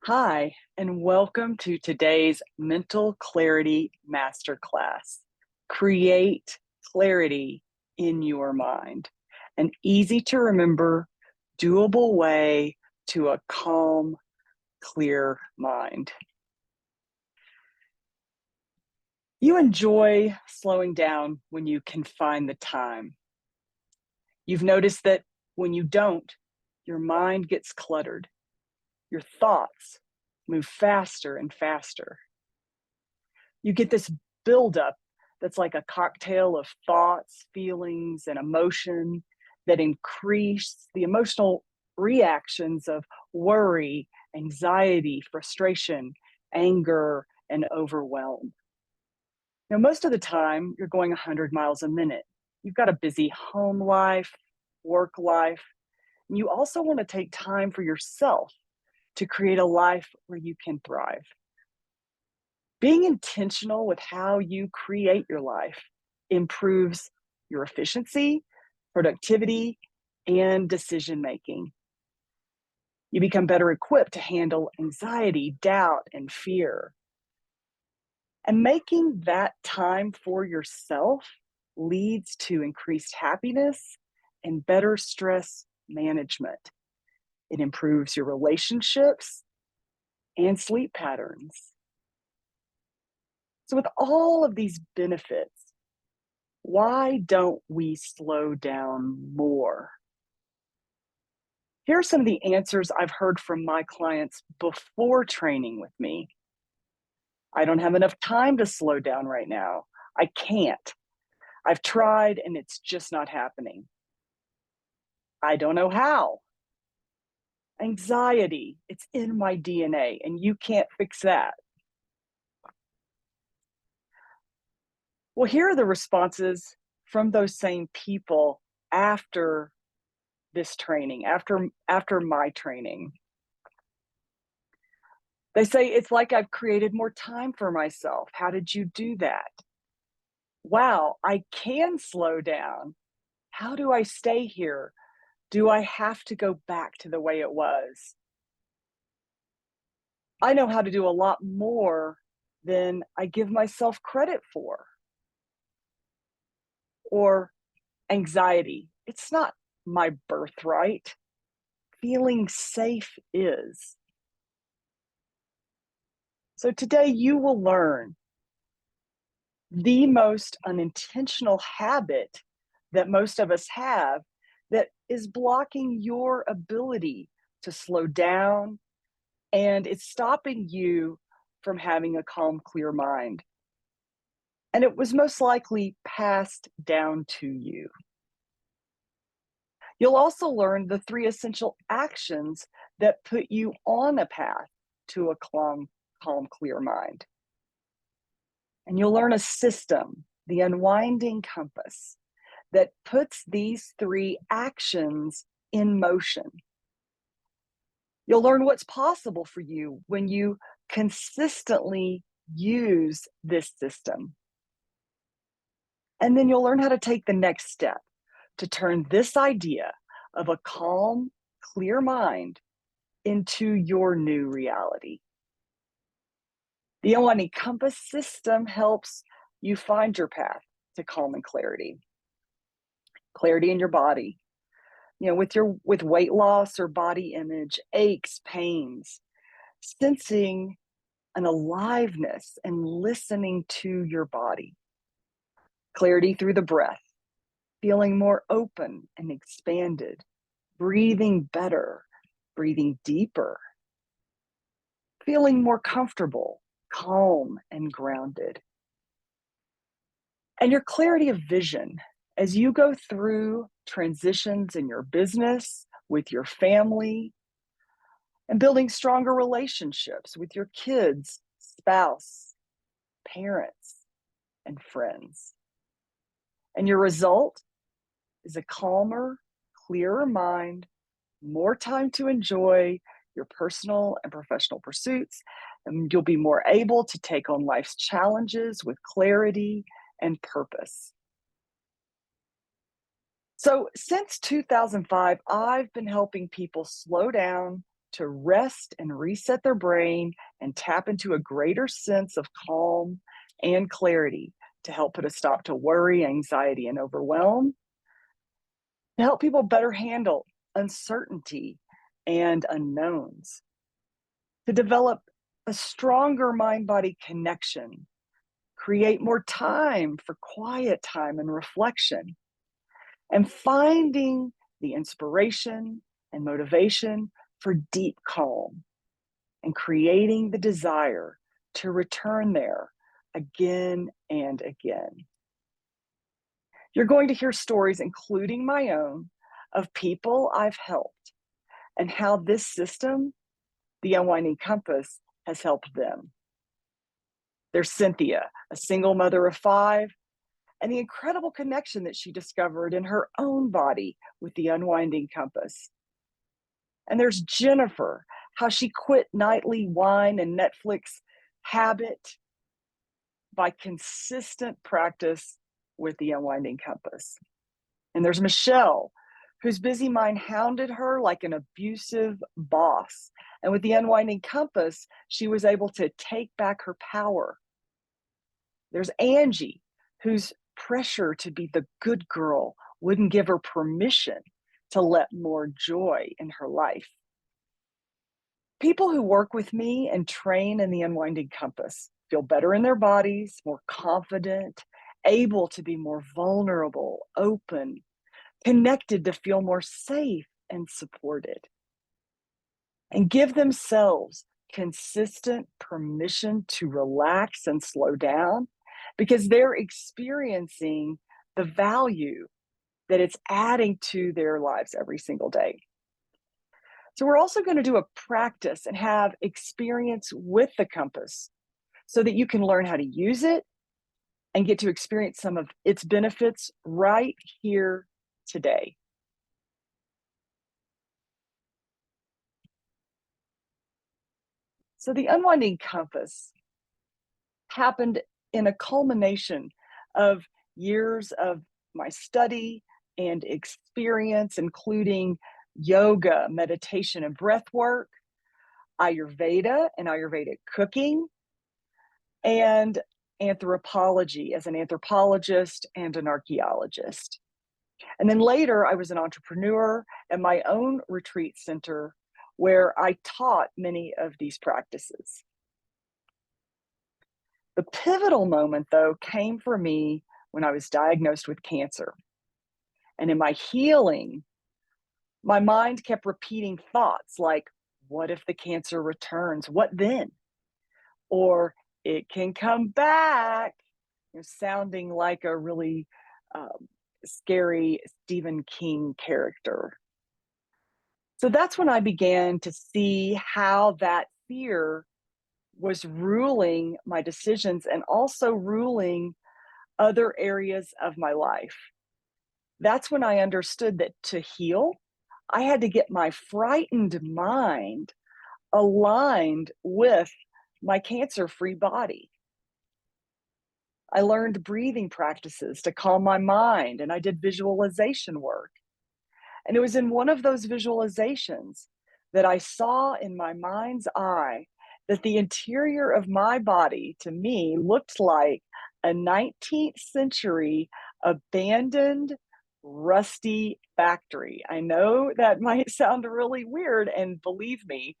Hi, and welcome to today's Mental Clarity Masterclass. Create clarity in your mind. An easy to remember, doable way to a calm, clear mind. You enjoy slowing down when you can find the time. You've noticed that when you don't, your mind gets cluttered. Your thoughts move faster and faster. You get this buildup that's like a cocktail of thoughts, feelings, and emotion that increase the emotional reactions of worry, anxiety, frustration, anger, and overwhelm. Now, most of the time, you're going 100 miles a minute. You've got a busy home life, work life, and you also want to take time for yourself to create a life where you can thrive. Being intentional with how you create your life improves your efficiency, productivity, and decision making. You become better equipped to handle anxiety, doubt, and fear. And making that time for yourself leads to increased happiness and better stress management. It improves your relationships and sleep patterns. So, with all of these benefits, why don't we slow down more? Here are some of the answers I've heard from my clients before training with me. I don't have enough time to slow down right now. I can't. I've tried and it's just not happening. I don't know how. Anxiety, it's in my DNA and you can't fix that. Well, here are the responses from those same people after this training, after my training. They say, it's like I've created more time for myself. How did you do that? Wow, I can slow down. How do I stay here? Do I have to go back to the way it was? I know how to do a lot more than I give myself credit for. Or anxiety. It's not my birthright. Feeling safe is. So today you will learn the most unintentional habit that most of us have that is blocking your ability to slow down, and it's stopping you from having a calm, clear mind. And it was most likely passed down to you. You'll also learn the three essential actions that put you on a path to a calm, clear mind. And you'll learn a system, the unwinding compass, that puts these three actions in motion. You'll learn what's possible for you when you consistently use this system. And then you'll learn how to take the next step to turn this idea of a calm, clear mind into your new reality. The unwinding compass system helps you find your path to calm and clarity. Clarity in your body, with weight loss or body image, aches, pains, sensing an aliveness and listening to your body. Clarity through the breath, feeling more open and expanded, breathing better, breathing deeper, feeling more comfortable, calm, and grounded. And your clarity of vision as you go through transitions in your business, with your family, and building stronger relationships with your kids, spouse, parents, and friends. And your result is a calmer, clearer mind, more time to enjoy your personal and professional pursuits, and you'll be more able to take on life's challenges with clarity and purpose. So, since 2005, I've been helping people slow down, to rest and reset their brain and tap into a greater sense of calm and clarity to help put a stop to worry, anxiety, and overwhelm, to help people better handle uncertainty and unknowns, to develop a stronger mind body connection, create more time for quiet time and reflection, and finding the inspiration and motivation for deep calm and creating the desire to return there again and again. You're going to hear stories, including my own, of people I've helped and how this system, the Unwinding Compass, has helped them. There's Cynthia, a single mother of 5, and the incredible connection that she discovered in her own body with the Unwinding Compass. And there's Jennifer, how she quit nightly wine and Netflix habit by consistent practice with the Unwinding Compass. And there's Michelle, whose busy mind hounded her like an abusive boss. And with the Unwinding Compass, she was able to take back her power. There's Angie, whose pressure to be the good girl wouldn't give her permission to let more joy in her life. People who work with me and train in the Unwinding Compass feel better in their bodies, more confident, able to be more vulnerable, open, connected to feel more safe and supported, and give themselves consistent permission to relax and slow down because they're experiencing the value that it's adding to their lives every single day. So we're also going to do a practice and have experience with the compass so that you can learn how to use it and get to experience some of its benefits right here today. So the Unwinding Compass happened in a culmination of years of my study and experience, including yoga, meditation, and breath work, Ayurveda and Ayurvedic cooking, and anthropology as an anthropologist and an archaeologist. And then later, I was an entrepreneur at my own retreat center where I taught many of these practices. The pivotal moment, though, came for me when I was diagnosed with cancer. And in my healing, my mind kept repeating thoughts like, what if the cancer returns? What then? Or it can come back, sounding like a really scary Stephen King character. So that's when I began to see how that fear was ruling my decisions and also ruling other areas of my life. That's when I understood that to heal, I had to get my frightened mind aligned with my cancer-free body. I learned breathing practices to calm my mind, and I did visualization work. And it was in one of those visualizations that I saw in my mind's eye that the interior of my body, to me, looked like a 19th century abandoned, rusty factory. I know that might sound really weird, and believe me,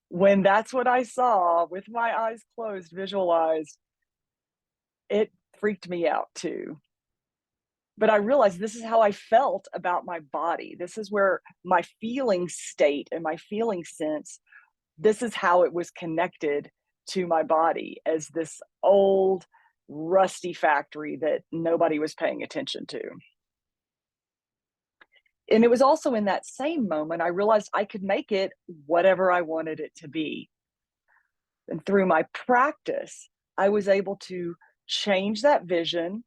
when that's what I saw with my eyes closed, visualized, it freaked me out too. But I realized this is how I felt about my body. This is where my feeling state and my feeling sense, this is how it was connected to my body as this old, rusty factory that nobody was paying attention to. And it was also in that same moment I realized I could make it whatever I wanted it to be. And through my practice, I was able to change that vision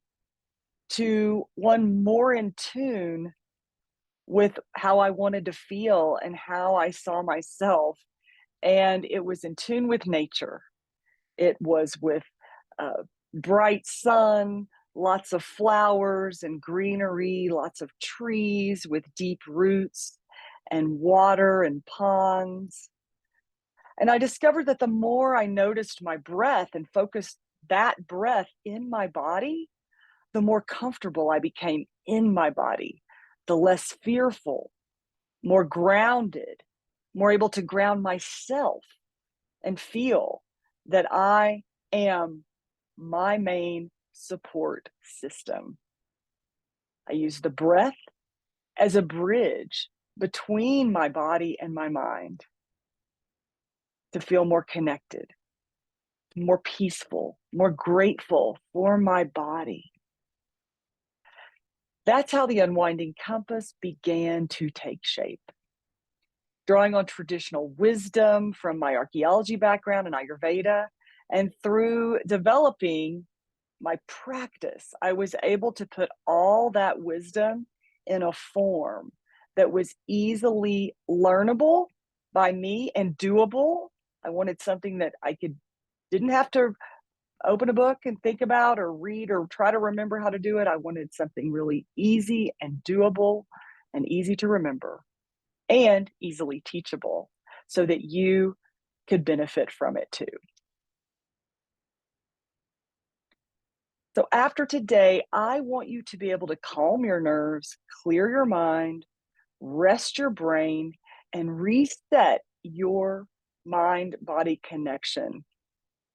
to one more in tune with how I wanted to feel and how I saw myself. And it was in tune with nature. It was with bright sun, lots of flowers and greenery, lots of trees with deep roots, and water and ponds. And I discovered that the more I noticed my breath and focused that breath in my body, the more comfortable I became in my body, the less fearful, more grounded, more able to ground myself and feel that I am my main support system. I use the breath as a bridge between my body and my mind to feel more connected, more peaceful, more grateful for my body. That's how the unwinding compass began to take shape. Drawing on traditional wisdom from my archaeology background and Ayurveda, and through developing my practice, I was able to put all that wisdom in a form that was easily learnable by me and doable. I wanted something that didn't have to open a book and think about or read or try to remember how to do it. I wanted something really easy and doable and easy to remember and easily teachable so that you could benefit from it too. So after today, I want you to be able to calm your nerves, clear your mind, rest your brain, and reset your mind body connection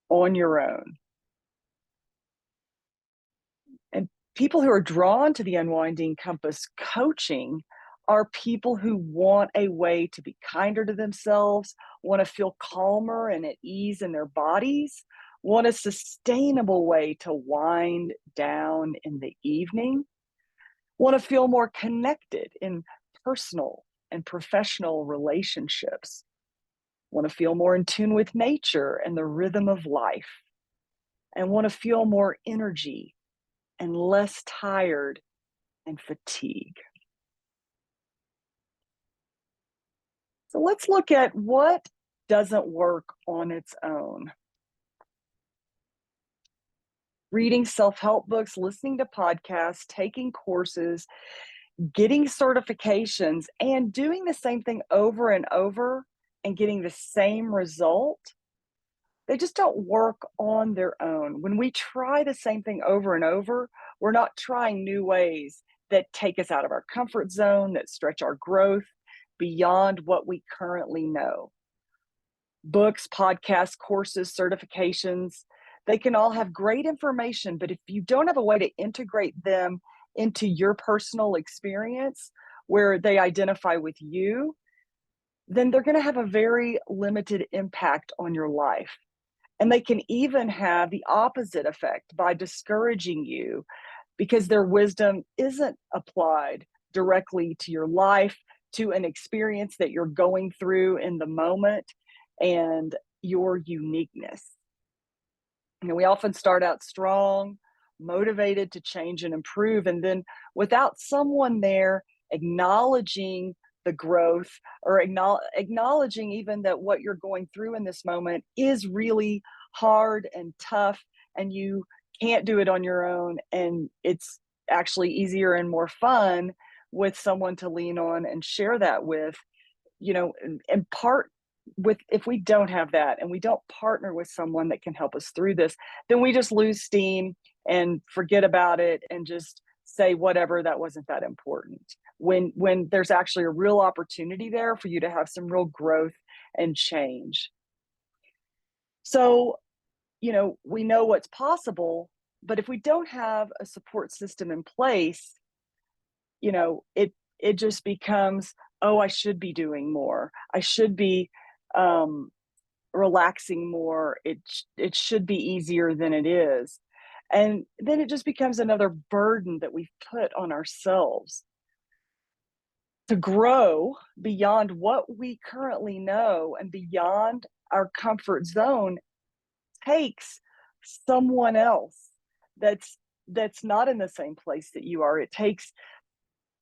on your own. And people who are drawn to the Unwinding Compass coaching are people who want a way to be kinder to themselves, want to feel calmer and at ease in their bodies, want a sustainable way to wind down in the evening, want to feel more connected in personal and professional relationships, want to feel more in tune with nature and the rhythm of life, and want to feel more energy and less tired and fatigue. So let's look at what doesn't work on its own. Reading self-help books, listening to podcasts, taking courses, getting certifications, and doing the same thing over and over and getting the same result, they just don't work on their own. When we try the same thing over and over, we're not trying new ways that take us out of our comfort zone, that stretch our growth beyond what we currently know. Books, podcasts, courses, certifications, they can all have great information, but if you don't have a way to integrate them into your personal experience where they identify with you, then they're going to have a very limited impact on your life. And they can even have the opposite effect by discouraging you because their wisdom isn't applied directly to your life, to an experience that you're going through in the moment and your uniqueness. We often start out strong, motivated to change and improve, and then without someone there acknowledging the growth or acknowledging even that what you're going through in this moment is really hard and tough and you can't do it on your own, and it's actually easier and more fun with someone to lean on and share that with, and part with. If we don't have that and we don't partner with someone that can help us through this, then we just lose steam and forget about it and just say whatever, that wasn't that important, when there's actually a real opportunity there for you to have some real growth and change. So, we know what's possible, but if we don't have a support system in place, it just becomes, oh, I should be doing more. I should be relaxing more. It should be easier than it is. And then it just becomes another burden that we've put on ourselves. To grow beyond what we currently know and beyond our comfort zone takes someone else that's not in the same place that you are. It takes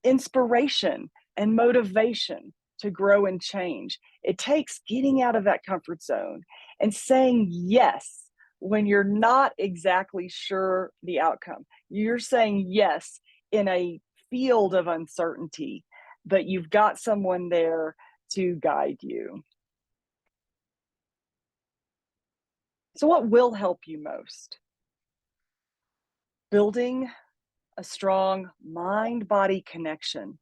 inspiration and motivation to grow and change. It takes getting out of that comfort zone and saying yes when you're not exactly sure the outcome. You're saying yes in a field of uncertainty but you've got someone there to guide you. So, what will help you most? Building a strong mind body connection,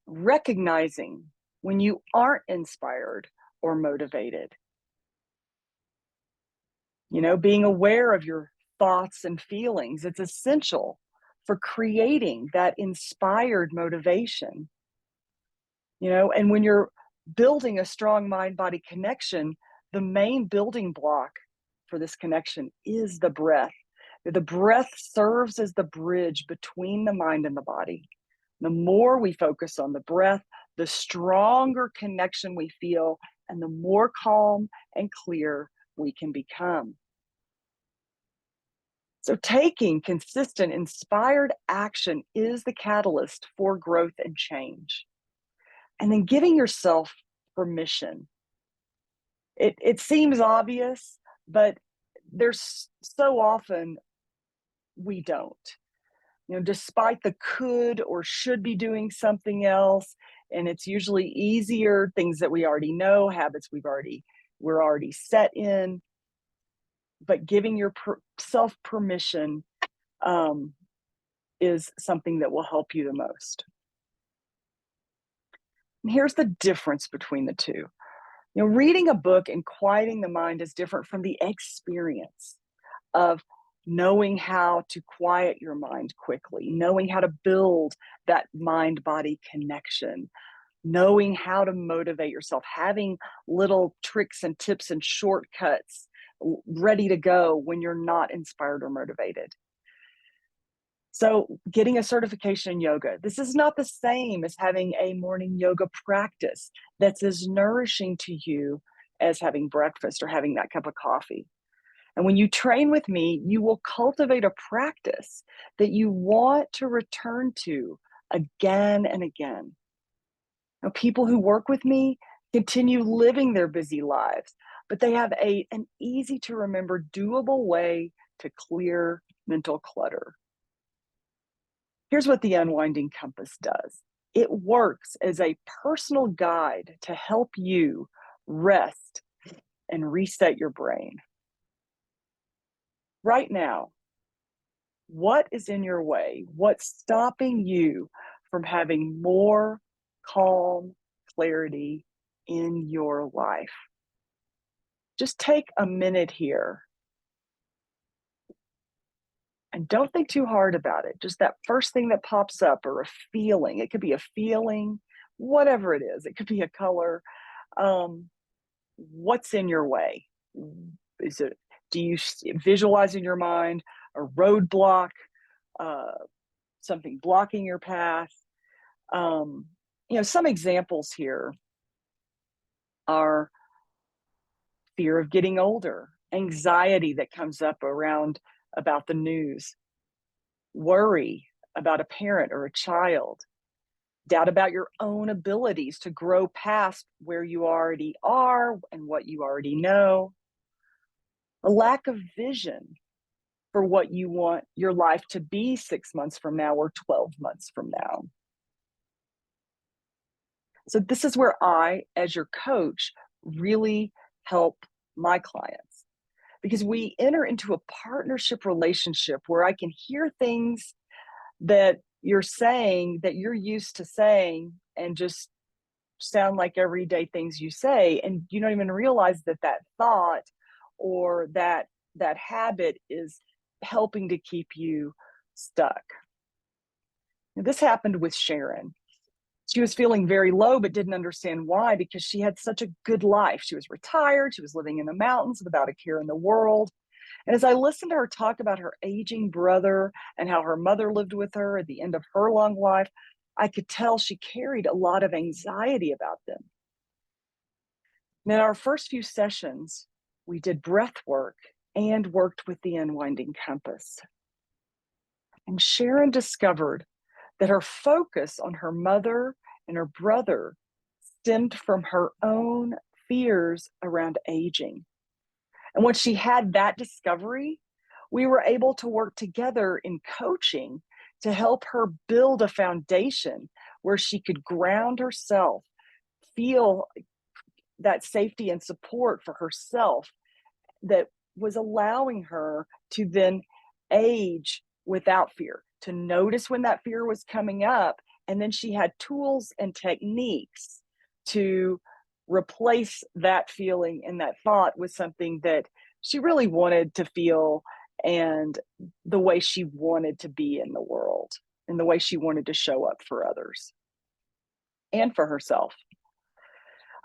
recognizing when you aren't inspired or motivated, being aware of your thoughts and feelings. It's essential for creating that inspired motivation. And when you're building a strong mind body connection, the main building block for this connection is the breath. The breath serves as the bridge between the mind and the body. The more we focus on the breath, the stronger connection we feel, and the more calm and clear we can become. So, taking consistent, inspired action is the catalyst for growth and change. And then giving yourself permission. It seems obvious, but there's so often we don't. Despite the could or should be doing something else, and it's usually easier, things that we already know, habits we're already set in. But giving yourself permission is something that will help you the most. And here's the difference between the two. Reading a book and quieting the mind is different from the experience of knowing how to quiet your mind quickly, knowing how to build that mind-body connection, knowing how to motivate yourself, having little tricks and tips and shortcuts ready to go when you're not inspired or motivated. So, getting a certification in yoga, this is not the same as having a morning yoga practice that's as nourishing to you as having breakfast or having that cup of coffee. And when you train with me, you will cultivate a practice that you want to return to again and again. Now, people who work with me continue living their busy lives, but they have an easy to remember, doable way to clear mental clutter. Here's what the Unwinding Compass does. It works as a personal guide to help you rest and reset your brain. Right now, what is in your way? What's stopping you from having more calm, clarity in your life? Just take a minute here and don't think too hard about it. Just that first thing that pops up, or a feeling. It could be a feeling, whatever it is. It could be a color. What's in your way? Do you visualize in your mind a roadblock, something blocking your path? Some examples here are fear of getting older, anxiety that comes up about the news, worry about a parent or a child, doubt about your own abilities to grow past where you already are and what you already know, a lack of vision for what you want your life to be 6 months from now or 12 months from now. So this is where I, as your coach, really help my clients, because we enter into a partnership relationship where I can hear things that you're saying, that you're used to saying, and just sound like everyday things you say, and you don't even realize that thought or that habit is helping to keep you stuck. Now, this happened with Sharon. She was feeling very low, but didn't understand why, because she had such a good life. She was retired. She was living in the mountains without a care in the world. And as I listened to her talk about her aging brother and how her mother lived with her at the end of her long life, I could tell she carried a lot of anxiety about them. And in our first few sessions, we did breath work and worked with the Unwinding Compass. And Sharon discovered that her focus on her mother and her brother stemmed from her own fears around aging. And once she had that discovery, we were able to work together in coaching to help her build a foundation where she could ground herself, feel that safety and support for herself that was allowing her to then age without fear, to notice when that fear was coming up. And then she had tools and techniques to replace that feeling and that thought with something that she really wanted to feel and the way she wanted to be in the world and the way she wanted to show up for others and for herself.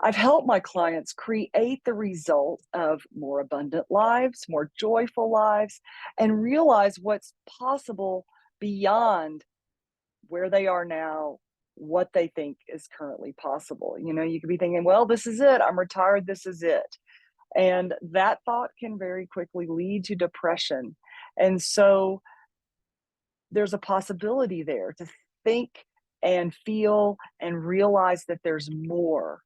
I've helped my clients create the result of more abundant lives, more joyful lives, and realize what's possible beyond where they are now, what they think is currently possible. You know, you could be thinking, well, this is it. I'm retired. This is it. And that thought can very quickly lead to depression. And so there's a possibility there to think and feel and realize that there's more.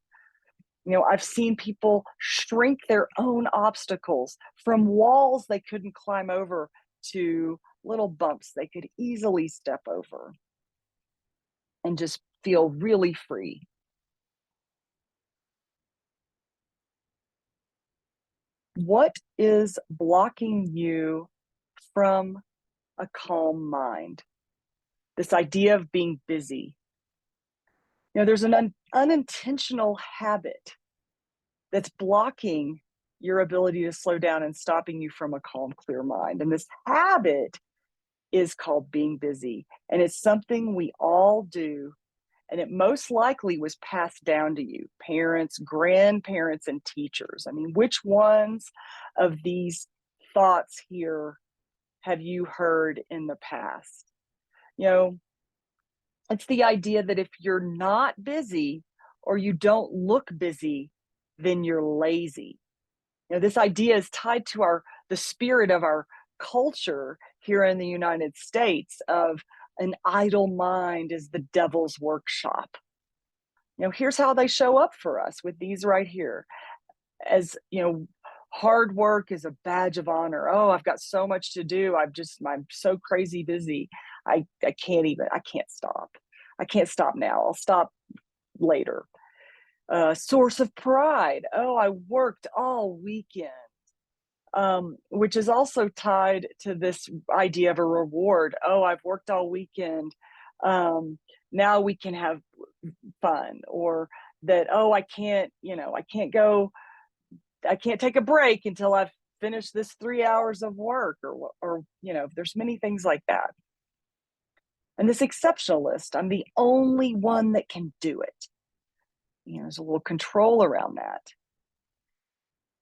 You know, I've seen people shrink their own obstacles from walls they couldn't climb over to little bumps they could easily step over and just feel really free. What is blocking you from a calm mind? This idea of being busy. You know, there's an unintentional habit that's blocking your ability to slow down and stopping you from a calm, clear mind. And this habit is called being busy. And it's something we all do. And it most likely was passed down to you, parents, grandparents, and teachers. I mean, which ones of these thoughts here have you heard in the past? You know, it's the idea that if you're not busy or you don't look busy, then you're lazy. You know, this idea is tied to the spirit of our culture here in the United States of an idle mind is the devil's workshop. You know, here's how they show up for us with these right here. As, you know, hard work is a badge of honor. Oh, I've got so much to do. I'm so crazy busy. I can't stop. I can't stop now. I'll stop later. Source of pride. Oh, I worked all weekend. Which is also tied to this idea of a reward. Oh, I've worked all weekend. Now we can have fun. Or that, oh, I can't take a break until I've finished this 3 hours of work, or there's many things like that. And this exceptionalist, I'm the only one that can do it. You know, there's a little control around that.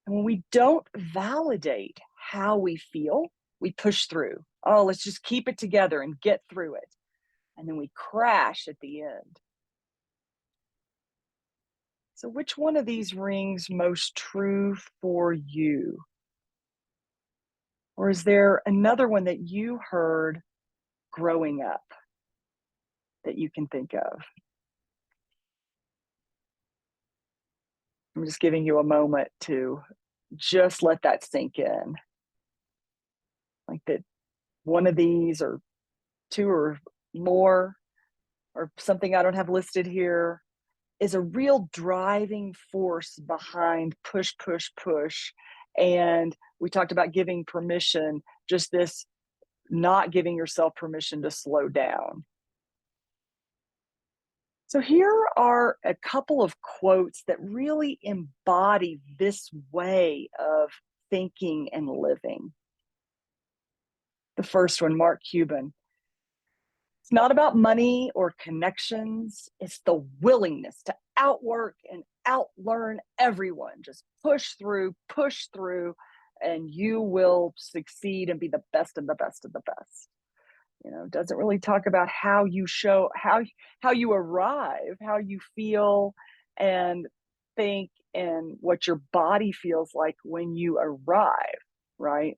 And when we don't validate how we feel, we push through. Oh, let's just keep it together and get through it. And then we crash at the end. So, which one of these rings most true for you? Or is there another one that you heard growing up that you can think of? I'm just giving you a moment to just let that sink in. Like that one of these, or two or more, or something I don't have listed here, is a real driving force behind push, push, push. And we talked about giving permission, just this not giving yourself permission to slow down. So here are a couple of quotes that really embody this way of thinking and living. The first one, Mark Cuban. It's not about money or connections. It's the willingness to outwork and outlearn everyone. Just push through, and you will succeed and be the best of the best of the best. You know, doesn't really talk about how you show, how you arrive, how you feel and think, and what your body feels like when you arrive, right?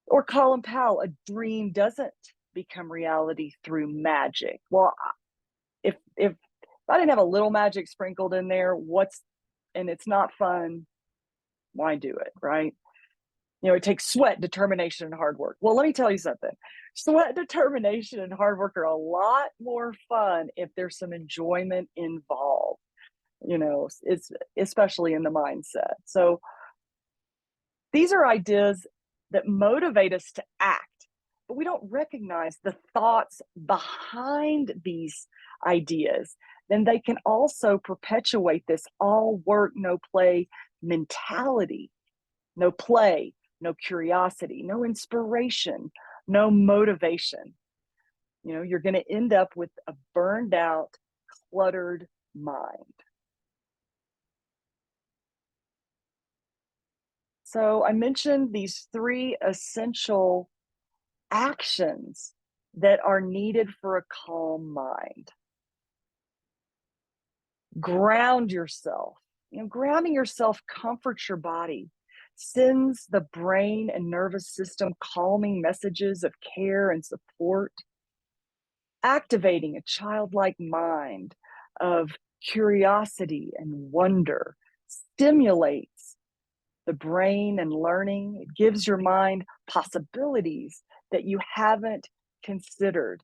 Or Colin Powell, a dream doesn't become reality through magic. Well, if I didn't have a little magic sprinkled in there, and it's not fun, why do it, right? It takes sweat, determination, and hard work. Well, let me tell you something. Sweat, determination, and hard work are a lot more fun if there's some enjoyment involved. It's especially in the mindset. So these are ideas that motivate us to act, but we don't recognize the thoughts behind these ideas. Then they can also perpetuate this all work, no play mentality. No play, no curiosity, no inspiration, no motivation. You're going to end up with a burned out, cluttered mind. So I mentioned these three essential actions that are needed for a calm mind. Ground yourself. Grounding yourself comforts your body, sends the brain and nervous system calming messages of care and support, activating a childlike mind of curiosity and wonder, stimulates the brain and learning. It gives your mind possibilities that you haven't considered,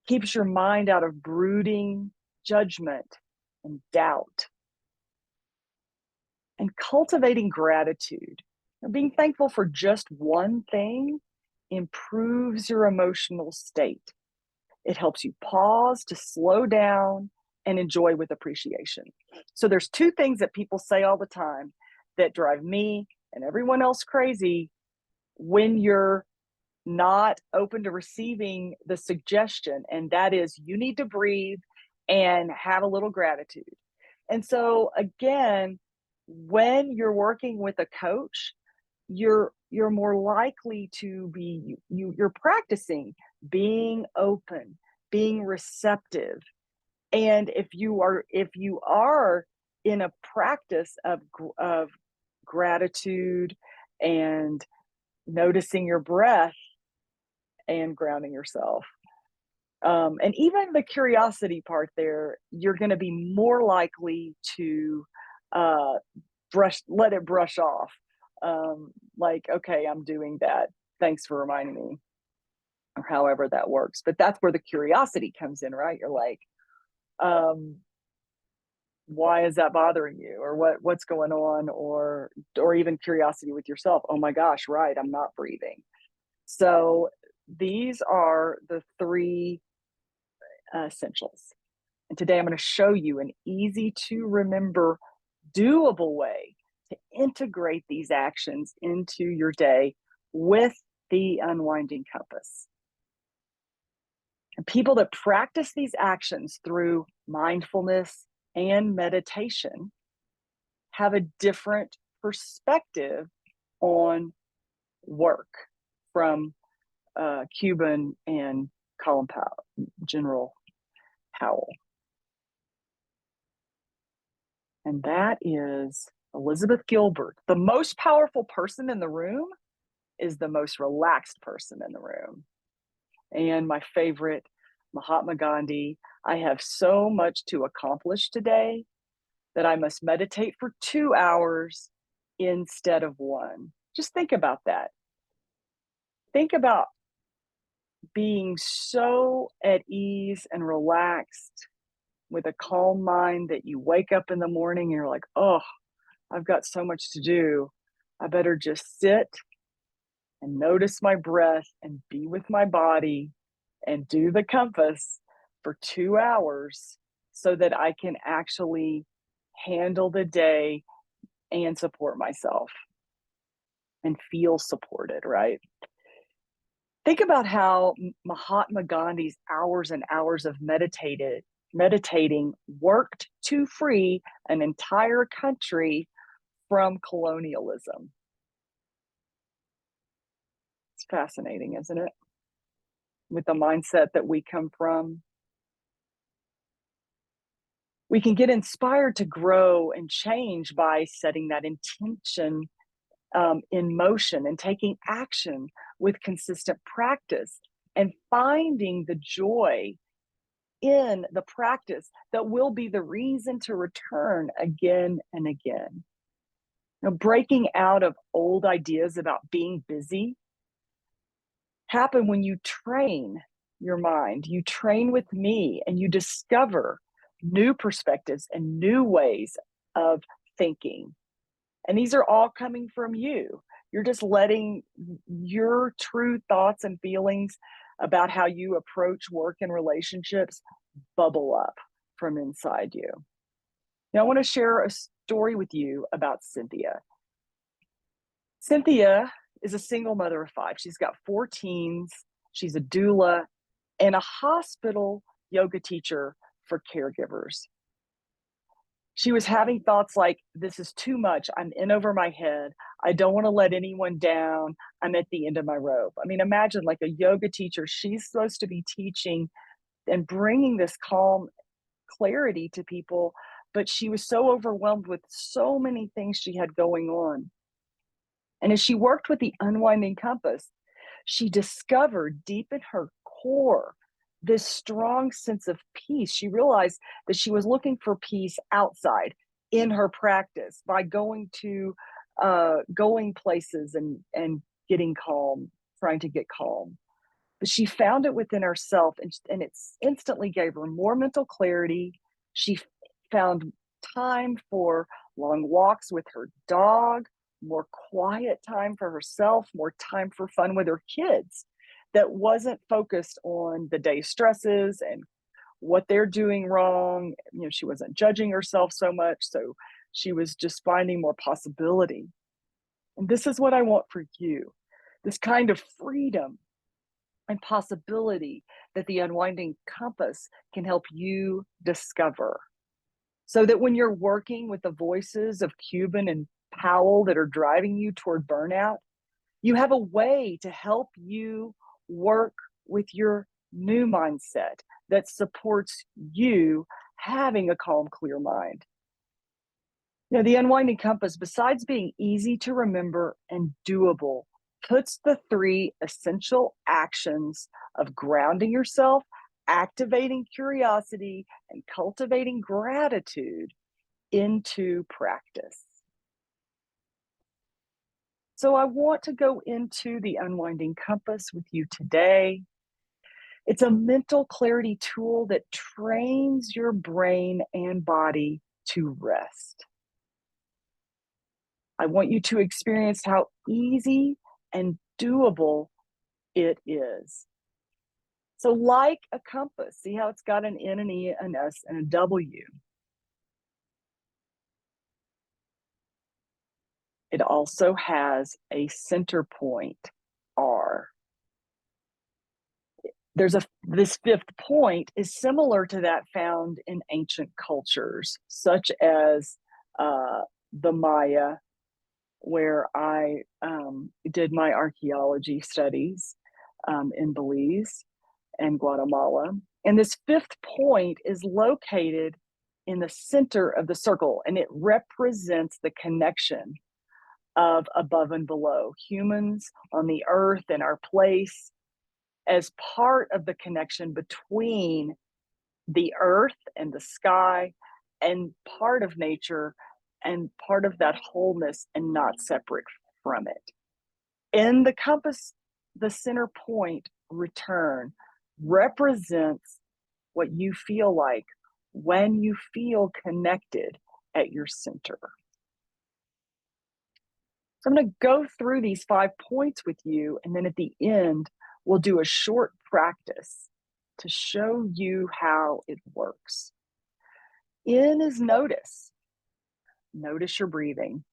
keeps your mind out of brooding, judgment, and doubt. And cultivating gratitude, being thankful for just one thing, improves your emotional state. It helps you pause to slow down and enjoy with appreciation. So there's two things that people say all the time that drive me and everyone else crazy when you're not open to receiving the suggestion, and that is you need to breathe and have a little gratitude. And so again, when you're working with a coach, you're more likely to be you're practicing being open, being receptive. And if you are in a practice of gratitude and noticing your breath and grounding yourself, and even the curiosity part there, you're going to be more likely to uh, let it brush off. Like, okay, I'm doing that. Thanks for reminding me, or however that works. But that's where the curiosity comes in, right? You're like, um, why is that bothering you, or what's going on, or even curiosity with yourself. Oh my gosh, right? I'm not breathing. So these are the three essentials. And today I'm going to show you an easy to remember, doable way to integrate these actions into your day with the unwinding compass. And people that practice these actions through mindfulness and meditation have a different perspective on work from Cuban and General Powell. And that is Elizabeth Gilbert. The most powerful person in the room is the most relaxed person in the room. And my favorite, Mahatma Gandhi. I have so much to accomplish today that I must meditate for 2 hours instead of one. Just think about that. Think about being so at ease and relaxed with a calm mind that you wake up in the morning and you're like, oh, I've got so much to do. I better just sit and notice my breath and be with my body and do the compass for 2 hours so that I can actually handle the day and support myself and feel supported, right? Think about how Mahatma Gandhi's hours and hours of meditating worked to free an entire country from colonialism. It's fascinating, isn't it? With the mindset that we come from. We can get inspired to grow and change by setting that intention in motion and taking action with consistent practice and finding the joy in the practice that will be the reason to return again and again. Breaking out of old ideas about being busy happen when you train your mind. You train with me and you discover new perspectives and new ways of thinking. And these are all coming from you. You're just letting your true thoughts and feelings about how you approach work and relationships bubble up from inside you. Now, I want to share a story with you about Cynthia. Cynthia is a single mother of 5. She's got 4 teens. She's a doula and a hospital yoga teacher for caregivers. She was having thoughts like, this is too much. I'm in over my head. I don't want to let anyone down. I'm at the end of my rope. I mean, imagine like a yoga teacher. She's supposed to be teaching and bringing this calm clarity to people, but she was so overwhelmed with so many things she had going on. And as she worked with the Unwinding Compass, she discovered deep in her core this strong sense of peace. She realized that she was looking for peace outside in her practice by going places and getting calm, trying to get calm. But she found it within herself, and it instantly gave her more mental clarity. She found time for long walks with her dog, more quiet time for herself, more time for fun with her kids that wasn't focused on the day stresses and what they're doing wrong. She wasn't judging herself so much. So she was just finding more possibility. And this is what I want for you, this kind of freedom and possibility that the Unwinding Compass can help you discover. So that when you're working with the voices of Cuban and Powell that are driving you toward burnout, you have a way to help you work with your new mindset that supports you having a calm, clear mind. The Unwinding Compass, besides being easy to remember and doable, puts the 3 essential actions of grounding yourself, activating curiosity, and cultivating gratitude into practice. So I want to go into the Unwinding Compass with you today. It's a mental clarity tool that trains your brain and body to rest. I want you to experience how easy and doable it is. So like a compass, see how it's got an N, an E, an S, and a W. It also has a center point, R. This 5th point is similar to that found in ancient cultures, such as the Maya, where I did my archaeology studies in Belize and Guatemala. And this 5th point is located in the center of the circle, and it represents the connection of above and below, humans on the earth and our place as part of the connection between the earth and the sky and part of nature and part of that wholeness and not separate from it. In the compass, the center point, return, represents what you feel like when you feel connected at your center. So I'm going to go through these 5 points with you, and then at the end, we'll do a short practice to show you how it works. N is notice. Notice your breathing.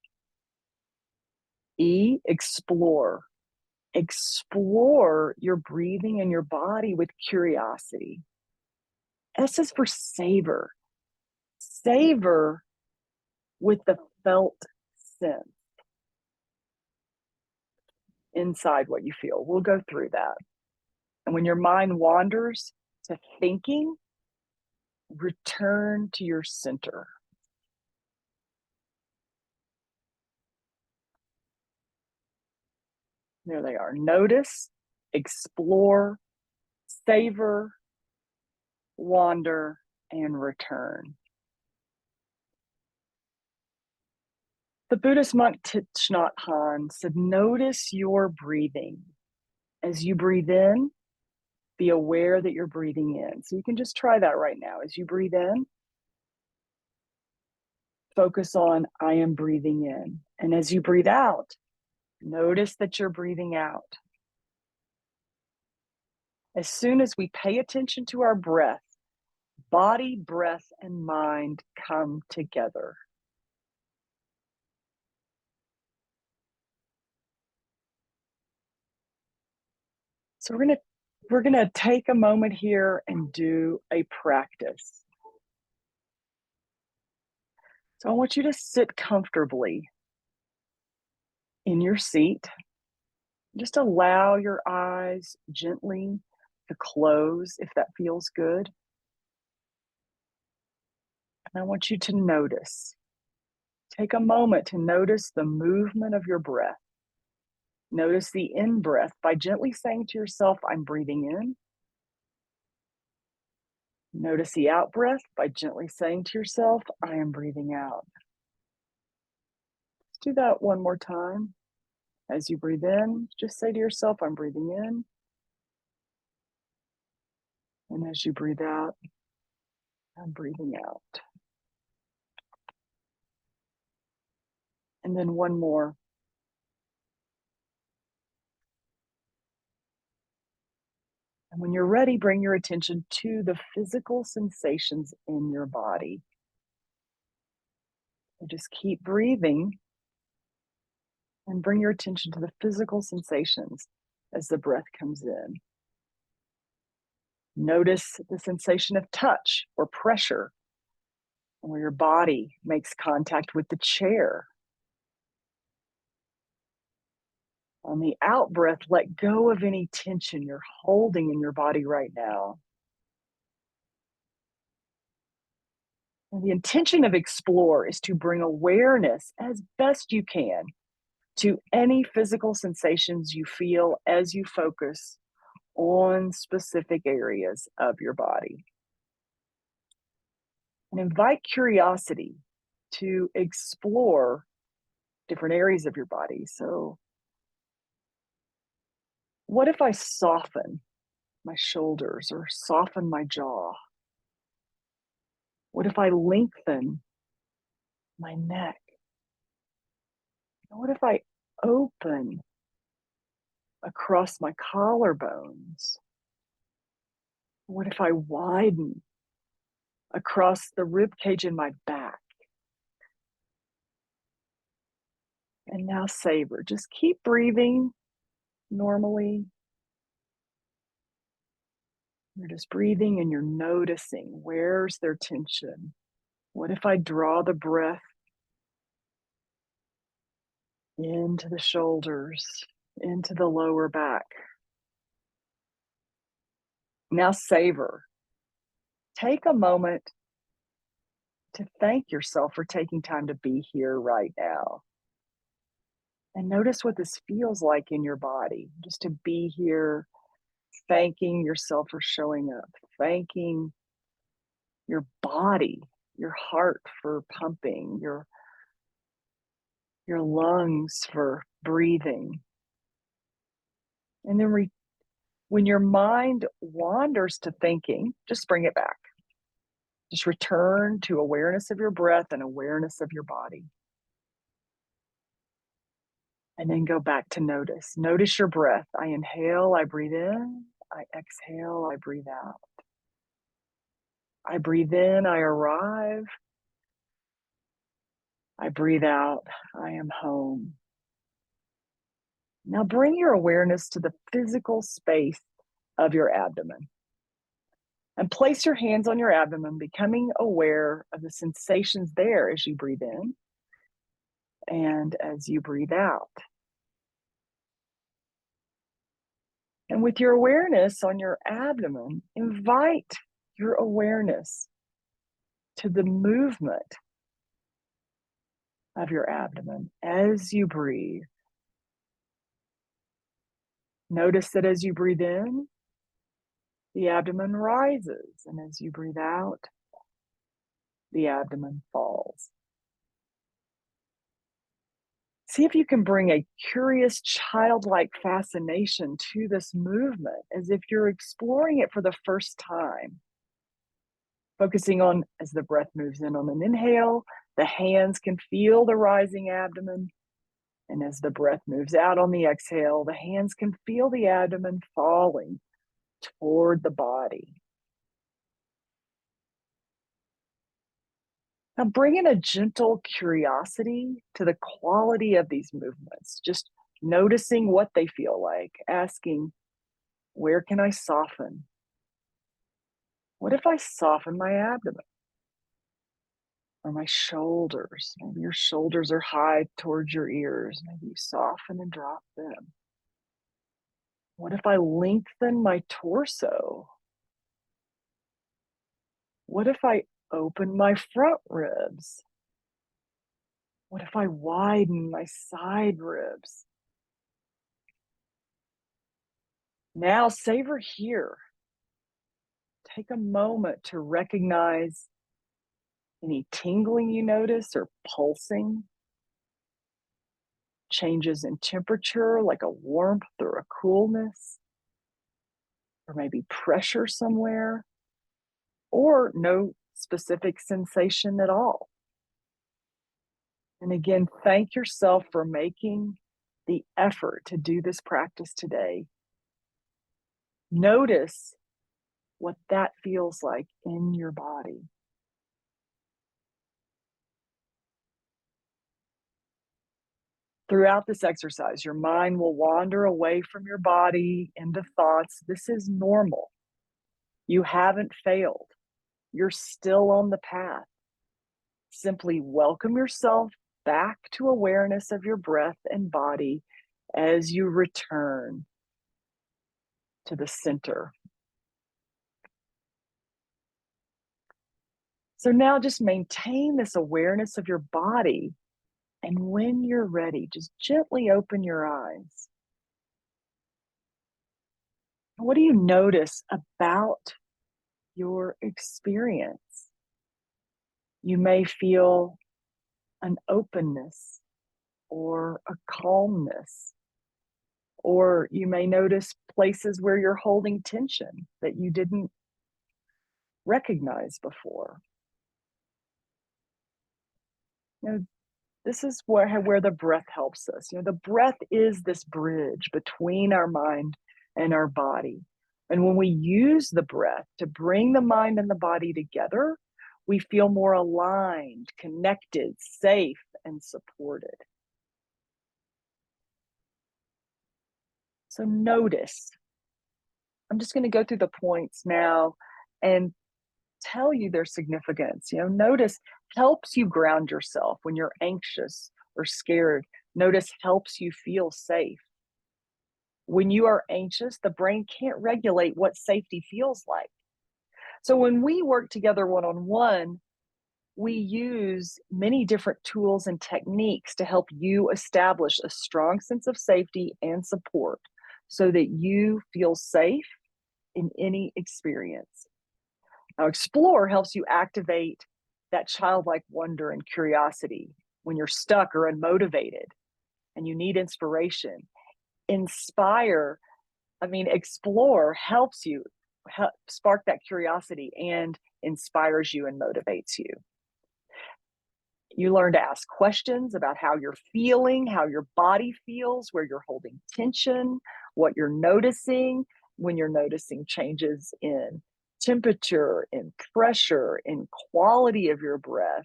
E, explore. Explore your breathing and your body with curiosity. S is for savor. Savor with the felt sense inside what you feel. We'll go through that. And when your mind wanders to thinking, return to your center. There they are. Notice, explore, savor, wander, and return. The Buddhist monk Thich Nhat Hanh said, notice your breathing. As you breathe in, be aware that you're breathing in. So you can just try that right now. As you breathe in, focus on, I am breathing in. And as you breathe out, notice that you're breathing out. As soon as we pay attention to our breath, body, breath, and mind come together. So we're gonna take a moment here and do a practice. So I want you to sit comfortably in your seat. Just allow your eyes gently to close if that feels good. And I want you to notice. Take a moment to notice the movement of your breath. Notice the in breath by gently saying to yourself, I'm breathing in. Notice the out breath by gently saying to yourself, I am breathing out. Let's do that one more time. As you breathe in, just say to yourself, I'm breathing in. And as you breathe out, I'm breathing out. And then one more. And when you're ready, bring your attention to the physical sensations in your body. So just keep breathing and bring your attention to the physical sensations as the breath comes in. Notice the sensation of touch or pressure where your body makes contact with the chair. On the out breath, let go of any tension you're holding in your body right now. And the intention of Explore is to bring awareness as best you can to any physical sensations you feel as you focus on specific areas of your body. And invite curiosity to explore different areas of your body. So, what if I soften my shoulders or soften my jaw? What if I lengthen my neck? What if I open across my collarbones? What if I widen across the rib cage in my back? And now savor. Just keep breathing normally. You're just breathing and you're noticing, where's their tension? What if I draw the breath into the shoulders, into the lower back? Now savor. Take a moment to thank yourself for taking time to be here right now. And notice what this feels like in your body, just to be here, thanking yourself for showing up, thanking your body, your heart for pumping, your lungs for breathing. And then when your mind wanders to thinking, just bring it back. Just return to awareness of your breath and awareness of your body. And then go back to notice. Notice your breath. I inhale, I breathe in. I exhale, I breathe out. I breathe in, I arrive. I breathe out, I am home. Now bring your awareness to the physical space of your abdomen. And place your hands on your abdomen, becoming aware of the sensations there as you breathe in and as you breathe out. And with your awareness on your abdomen, invite your awareness to the movement of your abdomen as you breathe. Notice that as you breathe in, the abdomen rises, and as you breathe out, the abdomen falls. See if you can bring a curious, childlike fascination to this movement as if you're exploring it for the first time. Focusing on as the breath moves in on an inhale, the hands can feel the rising abdomen. And as the breath moves out on the exhale, the hands can feel the abdomen falling toward the body. Now, bring in a gentle curiosity to the quality of these movements, just noticing what they feel like, asking, where can I soften? What if I soften my abdomen or my shoulders? Maybe your shoulders are high towards your ears. Maybe you soften and drop them. What if I lengthen my torso? What if I open my front ribs? What if I widen my side ribs? Now savor here. Take a moment to recognize any tingling you notice or pulsing, changes in temperature like a warmth or a coolness, or maybe pressure somewhere, or no specific sensation at all. And again, thank yourself for making the effort to do this practice today. Notice what that feels like in your body. Throughout this exercise, your mind will wander away from your body into thoughts. This is normal. You haven't failed. You're still on the path. Simply welcome yourself back to awareness of your breath and body as you return to the center. So now just maintain this awareness of your body. And when you're ready, just gently open your eyes. What do you notice about your experience? You may feel an openness or a calmness, or you may notice places where you're holding tension that you didn't recognize before. You know, this is where the breath helps us. The breath is this bridge between our mind and our body. And when we use the breath to bring the mind and the body together, we feel more aligned, connected, safe, and supported. So notice. I'm just going to go through the points now and tell you their significance. Notice helps you ground yourself when you're anxious or scared. Notice helps you feel safe. When you are anxious, the brain can't regulate what safety feels like. So when we work together one-on-one, we use many different tools and techniques to help you establish a strong sense of safety and support so that you feel safe in any experience. Now, Explore helps you activate that childlike wonder and curiosity when you're stuck or unmotivated and you need inspiration. Explore helps you spark that curiosity and inspires you and motivates you. You learn to ask questions about how you're feeling, how your body feels, where you're holding tension, what you're noticing when you're noticing changes in temperature, in pressure, in quality of your breath,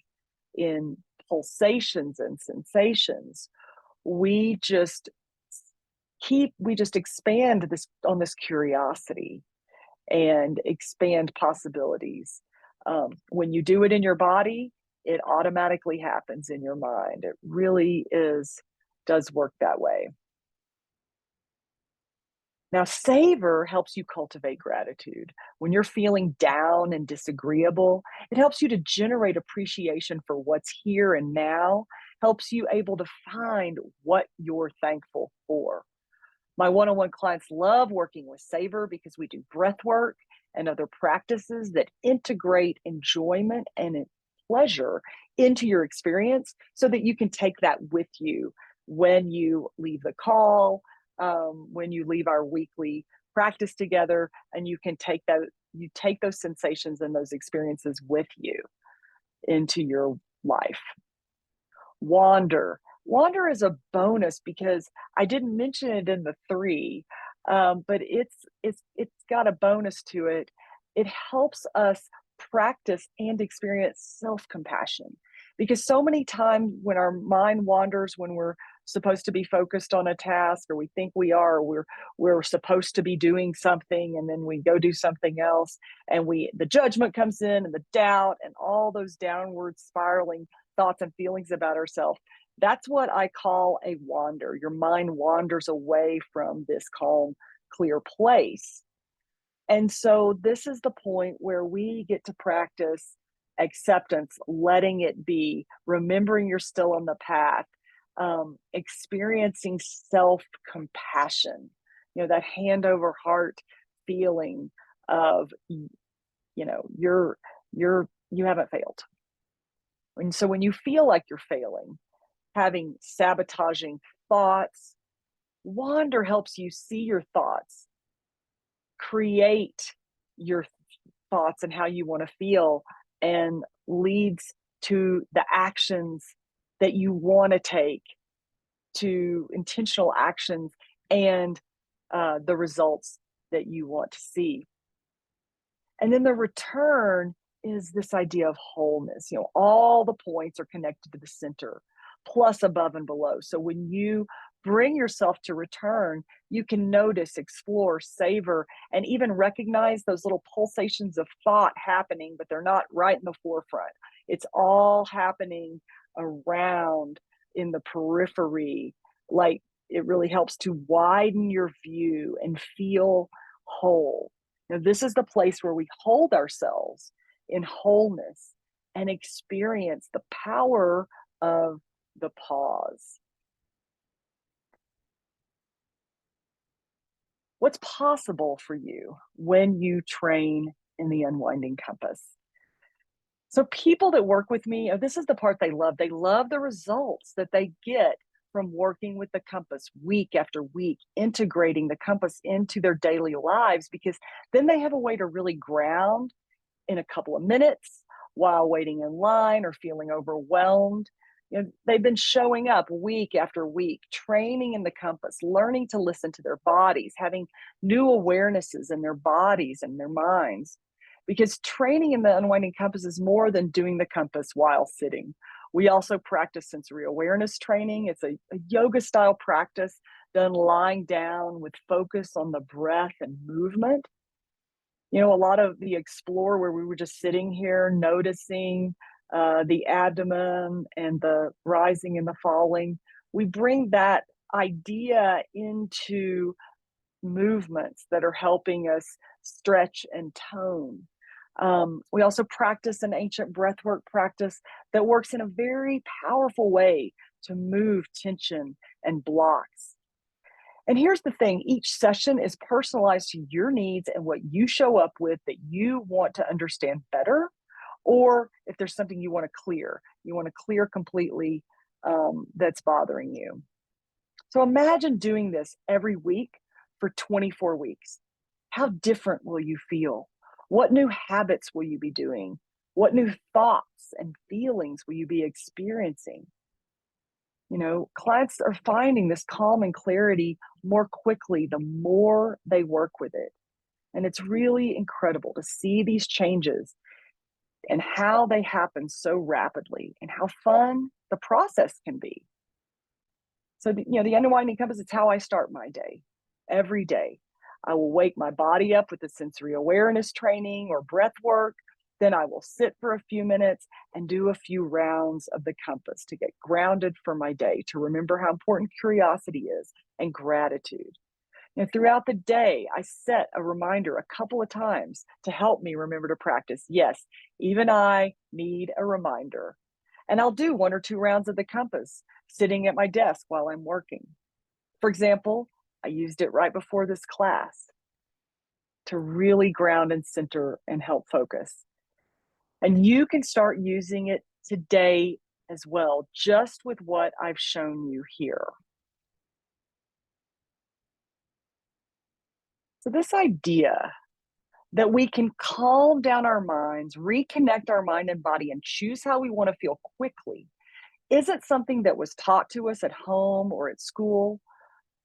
in pulsations and sensations. We just expand this curiosity and expand possibilities. When you do it in your body, it automatically happens in your mind. It really does work that way. Now, savor helps you cultivate gratitude. When you're feeling down and disagreeable, it helps you to generate appreciation for what's here and now, helps you able to find what you're thankful for. My one-on-one clients love working with savor because we do breath work and other practices that integrate enjoyment and pleasure into your experience so that you can take that with you when you leave the call, when you leave our weekly practice together, and you take those sensations and those experiences with you into your life. Wander is a bonus because I didn't mention it in the three, but it's got a bonus to it. It helps us practice and experience self-compassion, because so many times when our mind wanders, when we're supposed to be focused on a task, or we think we are, or we're supposed to be doing something, and then we go do something else, and we the judgment comes in, and the doubt, and all those downward spiraling thoughts and feelings about ourselves. That's what I call a wander. Your mind wanders away from this calm, clear place. And so this is the point where we get to practice acceptance, letting it be, remembering you're still on the path, experiencing self compassion, that hand over heart feeling of, you haven't failed. And so when you feel like you're failing, having sabotaging thoughts, wander helps you see your thoughts, create your thoughts and how you want to feel, and leads to the actions that you want to take, to intentional actions, and the results that you want to see. And then the return is this idea of wholeness. All the points are connected to the center, plus above and below. So when you bring yourself to return, you can notice, explore, savor, and even recognize those little pulsations of thought happening, but they're not right in the forefront. It's all happening around in the periphery. Like, it really helps to widen your view and feel whole. Now, this is the place where we hold ourselves in wholeness and experience the power of the pause. What's possible for you when you train in the unwinding compass? So, people that work with me, this is the part they love. They love the results that they get from working with the compass week after week, integrating the compass into their daily lives, because then they have a way to really ground in a couple of minutes while waiting in line or feeling overwhelmed. They've been showing up week after week, training in the compass, learning to listen to their bodies, having new awarenesses in their bodies and their minds. Because training in the unwinding compass is more than doing the compass while sitting. We also practice sensory awareness training. It's a yoga style practice done lying down with focus on the breath and movement. A lot of the explore, where we were just sitting here noticing the abdomen and the rising and the falling, we bring that idea into movements that are helping us stretch and tone. We also practice an ancient breathwork practice that works in a very powerful way to move tension and blocks. And here's the thing, each session is personalized to your needs and what you show up with that you want to understand better, or if there's something you want to clear completely, that's bothering you. So imagine doing this every week for 24 weeks. How different will you feel? What new habits will you be doing? What new thoughts and feelings will you be experiencing? Clients are finding this calm and clarity more quickly the more they work with it. And it's really incredible to see these changes and how they happen so rapidly and how fun the process can be. So, the unwinding compass is how I start my day. Every day, I will wake my body up with the sensory awareness training or breath work. Then I will sit for a few minutes and do a few rounds of the compass to get grounded for my day, to remember how important curiosity is and gratitude. Throughout the day, I set a reminder a couple of times to help me remember to practice. Yes, even I need a reminder. And I'll do 1 or 2 rounds of the compass sitting at my desk while I'm working. For example, I used it right before this class to really ground and center and help focus. And you can start using it today as well, just with what I've shown you here. So, this idea that we can calm down our minds, reconnect our mind and body, and choose how we want to feel quickly isn't something that was taught to us at home or at school.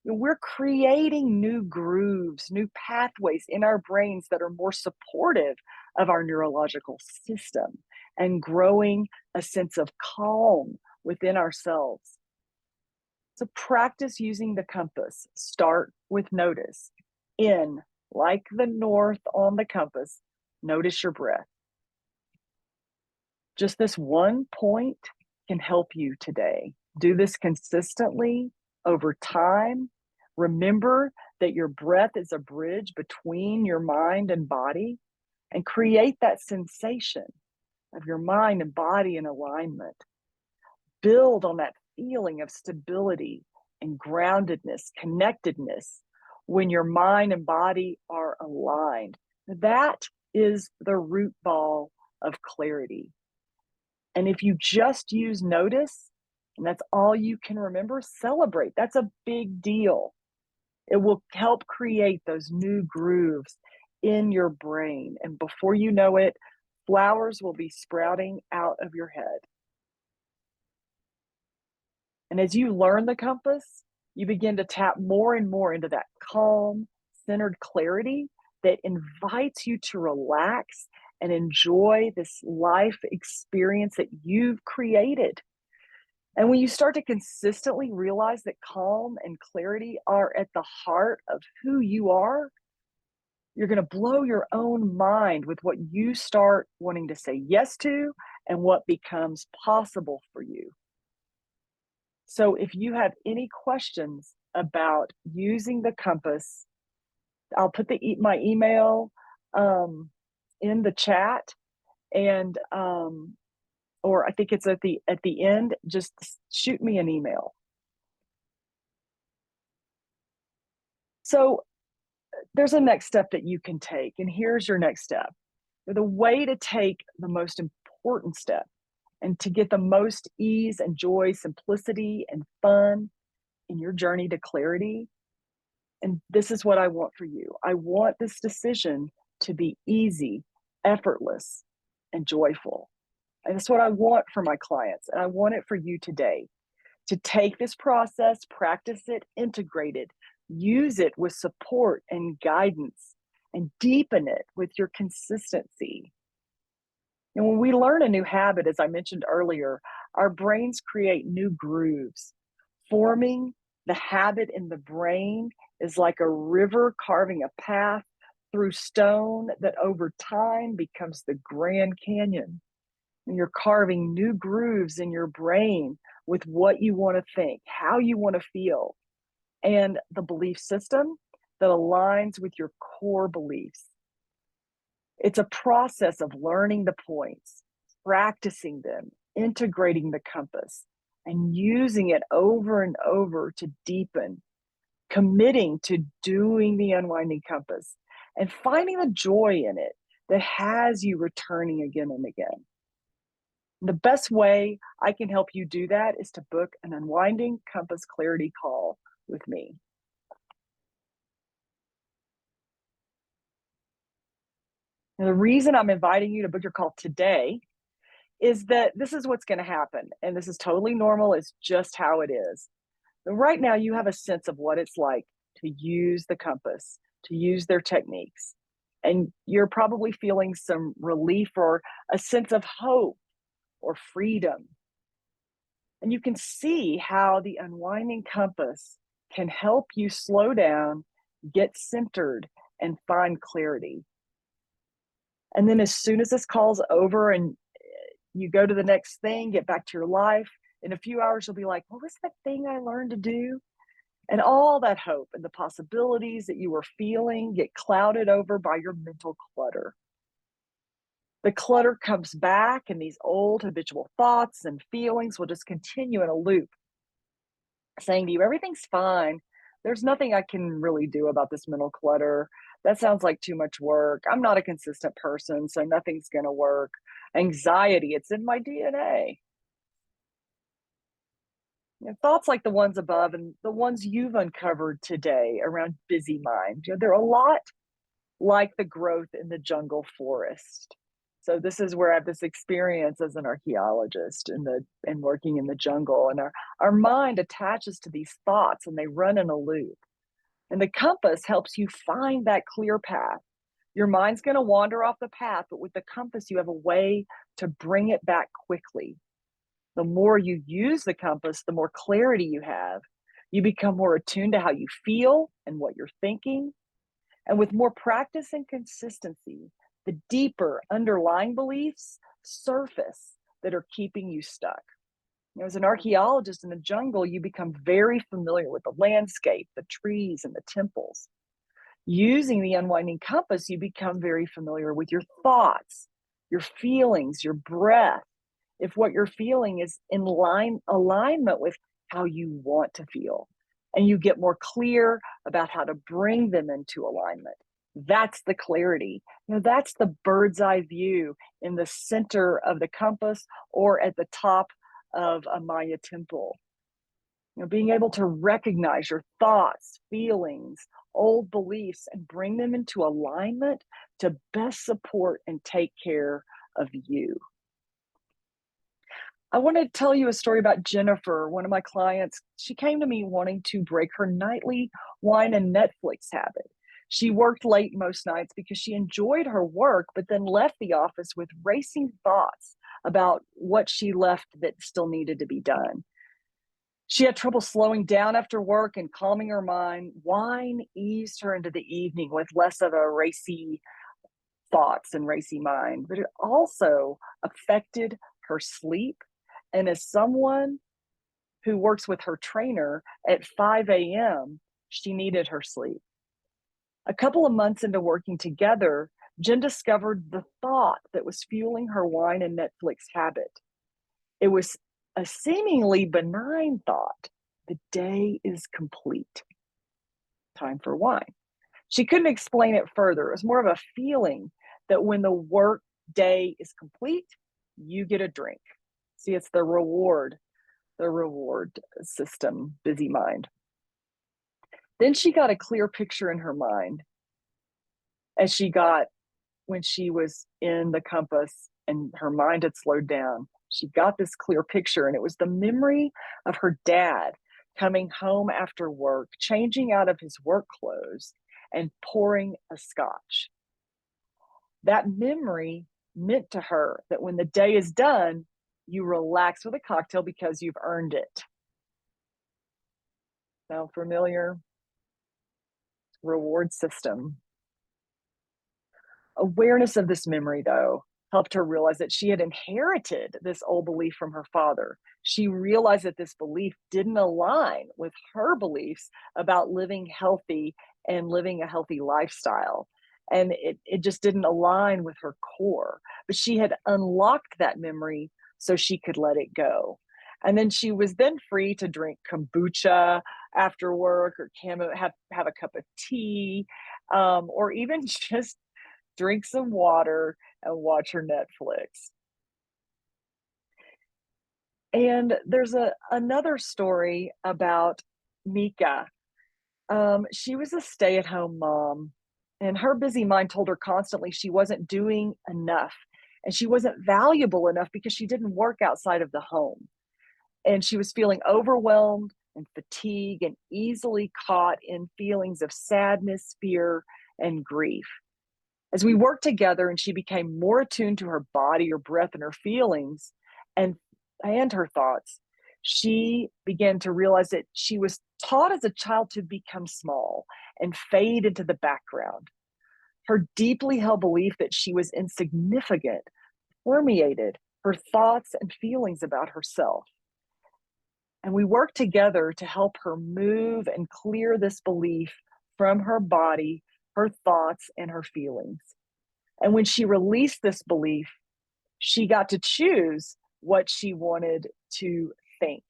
We're creating new grooves, new pathways in our brains that are more supportive of our neurological system and growing a sense of calm within ourselves. So practice using the compass. Start with notice. In, like the north on the compass, notice your breath. Just this one point can help you today. Do this consistently over time. Remember that your breath is a bridge between your mind and body, and create that sensation of your mind and body in alignment. Build on that feeling of stability and groundedness, connectedness when your mind and body are aligned. That is the root ball of clarity. And if you just use notice and that's all you can remember, celebrate. That's a big deal. It will help create those new grooves in your brain. And before you know it, flowers will be sprouting out of your head. And as you learn the compass, you begin to tap more and more into that calm, centered clarity that invites you to relax and enjoy this life experience that you've created. And when you start to consistently realize that calm and clarity are at the heart of who you are, you're going to blow your own mind with what you start wanting to say yes to and what becomes possible for you. So if you have any questions about using the compass, I'll put my email in the chat, and or I think it's at the end. Just shoot me an email. So there's a next step that you can take, and here's your next step. The way to take the most important step and to get the most ease and joy, simplicity and fun in your journey to clarity. And this is what I want for you. I want this decision to be easy, effortless, and joyful. And that's what I want for my clients. And I want it for you today to take this process, practice it, integrate it, use it with support and guidance, and deepen it with your consistency. And when we learn a new habit, as I mentioned earlier, our brains create new grooves. Forming the habit in the brain is like a river carving a path through stone that over time becomes the Grand Canyon. And you're carving new grooves in your brain with what you want to think, how you want to feel, and the belief system that aligns with your core beliefs. It's a process of learning the points, practicing them, integrating the compass, and using it over and over to deepen, committing to doing the unwinding compass, and finding the joy in it that has you returning again and again. The best way I can help you do that is to book an unwinding compass clarity call with me. And the reason I'm inviting you to book your call today is that this is what's going to happen. And this is totally normal. It's just how it is. But right now, you have a sense of what it's like to use the compass, to use their techniques. And you're probably feeling some relief or a sense of hope or freedom. And you can see how the unwinding compass can help you slow down, get centered, and find clarity. And then as soon as this call's over and you go to the next thing, get back to your life, in a few hours, you'll be like, what was that thing I learned to do? And all that hope and the possibilities that you were feeling get clouded over by your mental clutter. The clutter comes back, and these old habitual thoughts and feelings will just continue in a loop, saying to you, everything's fine. There's nothing I can really do about this mental clutter. That sounds like too much work. I'm not a consistent person, so nothing's going to work. Anxiety, it's in my DNA. Thoughts like the ones above and the ones you've uncovered today around busy mind, they're a lot like the growth in the jungle forest. So this is where I have this experience as an archaeologist in working in the jungle. And our mind attaches to these thoughts and they run in a loop. And the compass helps you find that clear path. Your mind's going to wander off the path, but with the compass, you have a way to bring it back quickly. The more you use the compass, the more clarity you have. You become more attuned to how you feel and what you're thinking. And with more practice and consistency, the deeper underlying beliefs surface that are keeping you stuck. As an archaeologist in the jungle, you become very familiar with the landscape, the trees, and the temples. Using the unwinding compass, you become very familiar with your thoughts, your feelings, your breath. If what you're feeling is in alignment with how you want to feel, and you get more clear about how to bring them into alignment. That's the clarity. That's the bird's eye view in the center of the compass or at the top of a Maya temple. Being able to recognize your thoughts, feelings, old beliefs, and bring them into alignment to best support and take care of you. I want to tell you a story about Jennifer, one of my clients. She came to me wanting to break her nightly wine and Netflix habit. She worked late most nights because she enjoyed her work, but then left the office with racing thoughts about what she left that still needed to be done. She had trouble slowing down after work and calming her mind. Wine eased her into the evening with less of a racy thoughts and racy mind, but it also affected her sleep. And as someone who works with her trainer at 5 a.m., she needed her sleep. A couple of months into working together, Jen discovered the thought that was fueling her wine and Netflix habit. It was a seemingly benign thought. The day is complete. Time for wine. She couldn't explain it further. It was more of a feeling that when the work day is complete, you get a drink. See, it's the reward system, busy mind. Then she got a clear picture in her mind as she got when she was in the compass and her mind had slowed down. She got this clear picture, and it was the memory of her dad coming home after work, changing out of his work clothes, and pouring a scotch. That memory meant to her that when the day is done, you relax with a cocktail because you've earned it. Sound familiar? Reward system. Awareness of this memory, though, helped her realize that she had inherited this old belief from her father. She realized that this belief didn't align with her beliefs about living healthy and living a healthy lifestyle. And it just didn't align with her core. But she had unlocked that memory so she could let it go. And then she was then free to drink kombucha after work or have a cup of tea, or even just drink some water and watch her Netflix. And there's another story about Mika. She was a stay-at-home mom, and her busy mind told her constantly she wasn't doing enough and she wasn't valuable enough because she didn't work outside of the home. And she was feeling overwhelmed and fatigue and easily caught in feelings of sadness, fear, and grief. As we worked together and she became more attuned to her body, her breath, and her feelings and her thoughts, she began to realize that she was taught as a child to become small and fade into the background. Her deeply held belief that she was insignificant permeated her thoughts and feelings about herself. And we worked together to help her move and clear this belief from her body, her thoughts, and her feelings. And when she released this belief, she got to choose what she wanted to think.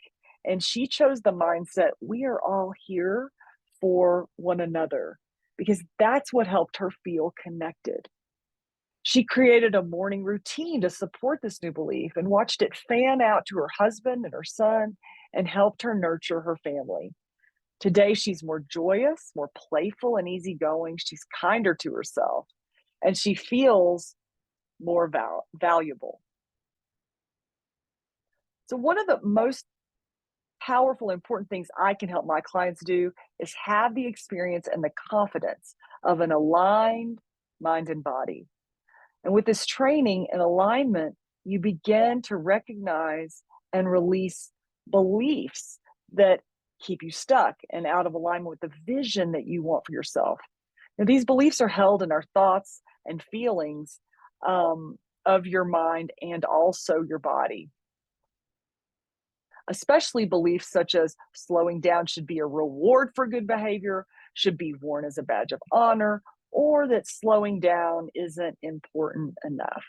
And she chose the mindset, we are all here for one another, because that's what helped her feel connected. She created a morning routine to support this new belief and watched it fan out to her husband and her son. and helped her nurture her family. Today, she's more joyous, more playful, and easygoing. She's kinder to herself, and she feels more valuable. So, one of the most powerful, important things I can help my clients do is have the experience and the confidence of an aligned mind and body. And with this training and alignment, you begin to recognize and release beliefs that keep you stuck and out of alignment with the vision that you want for yourself. Now, these beliefs are held in our thoughts and feelings of your mind and also your body, especially beliefs such as slowing down should be a reward for good behavior, should be worn as a badge of honor, or that slowing down isn't important enough.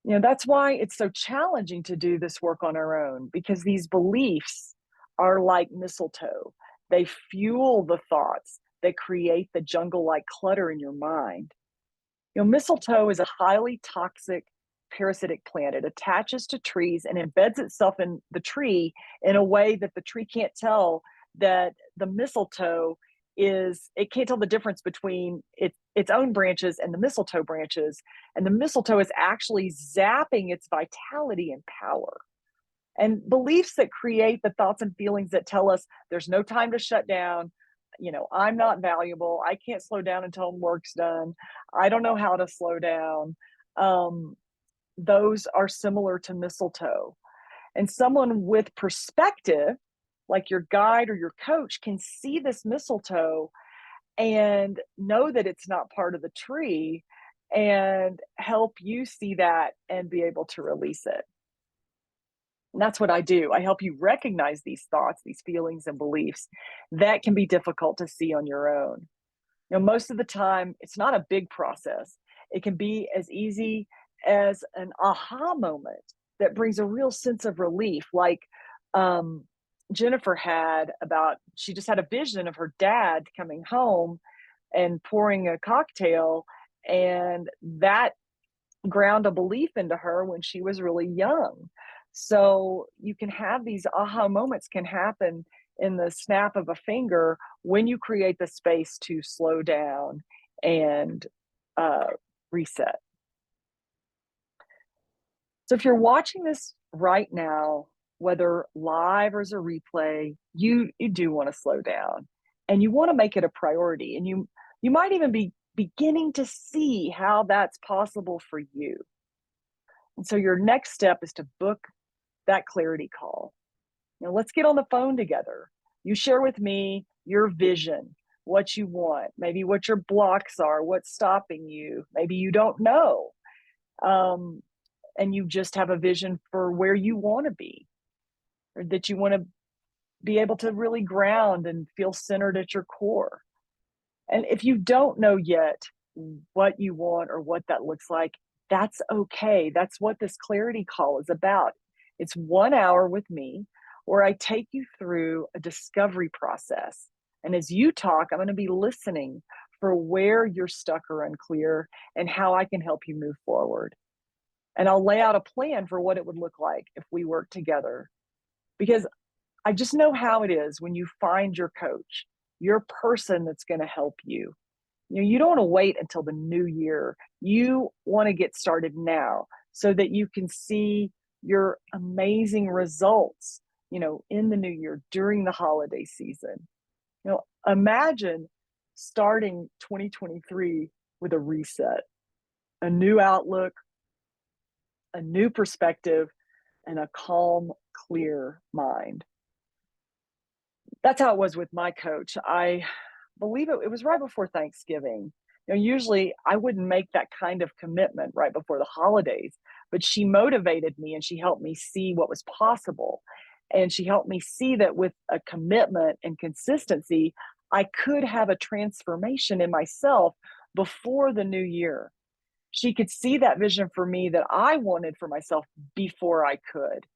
That's why it's so challenging to do this work on our own, because these beliefs are like mistletoe. They fuel the thoughts that create the jungle like clutter in your mind. Mistletoe is a highly toxic parasitic plant. It attaches to trees and embeds itself in the tree in a way that the tree can't tell that the mistletoe it can't tell the difference between its own branches and the mistletoe branches. And the mistletoe is actually zapping its vitality and power. And beliefs that create the thoughts and feelings that tell us there's no time to shut down, I'm not valuable, I can't slow down until work's done, I don't know how to slow down. Those are similar to mistletoe. And someone with perspective, like your guide or your coach, can see this mistletoe and know that it's not part of the tree and help you see that and be able to release it. And that's what I do. I help you recognize these thoughts, these feelings, and beliefs that can be difficult to see on your own. Most of the time, it's not a big process. It can be as easy as an aha moment that brings a real sense of relief, like Jennifer she just had a vision of her dad coming home and pouring a cocktail, and that ground a belief into her when she was really young. So you can have these aha moments can happen in the snap of a finger when you create the space to slow down and uh, reset. So if you're watching this right now, whether live or as a replay, you do want to slow down and you want to make it a priority. And you might even be beginning to see how that's possible for you. And so your next step is to book that clarity call. Let's get on the phone together. You share with me your vision, what you want, maybe what your blocks are, what's stopping you. Maybe you don't know. And you just have a vision for where you want to be, or that you want to be able to really ground and feel centered at your core. And if you don't know yet what you want or what that looks like, that's okay. That's what this clarity call is about. It's 1 hour with me where I take you through a discovery process. And as you talk, I'm going to be listening for where you're stuck or unclear and how I can help you move forward. And I'll lay out a plan for what it would look like if we work together. Because I just know how it is when you find your coach, your person that's going to help you. You don't want to wait until the new year. You want to get started now so that you can see your amazing results, in the new year during the holiday season. Imagine starting 2023 with a reset, a new outlook, a new perspective, and a calm, clear mind. That's how it was with my coach. I believe it was right before Thanksgiving. Usually I wouldn't make that kind of commitment right before the holidays, but she motivated me and she helped me see what was possible. And she helped me see that with a commitment and consistency, I could have a transformation in myself before the new year. She could see that vision for me that I wanted for myself before I could.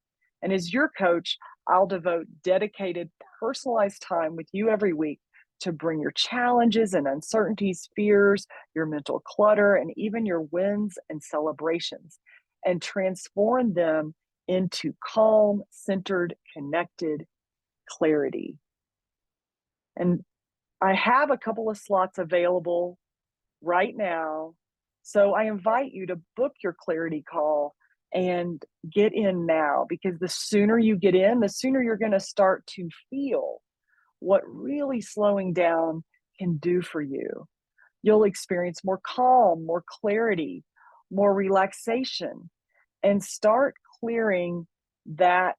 And as your coach, I'll devote dedicated, personalized time with you every week to bring your challenges and uncertainties, fears, your mental clutter, and even your wins and celebrations, and transform them into calm, centered, connected clarity. And I have a couple of slots available right now. So I invite you to book your clarity call and get in now, because the sooner you get in, the sooner you're going to start to feel what really slowing down can do for you. You'll experience more calm, more clarity, more relaxation, and start clearing that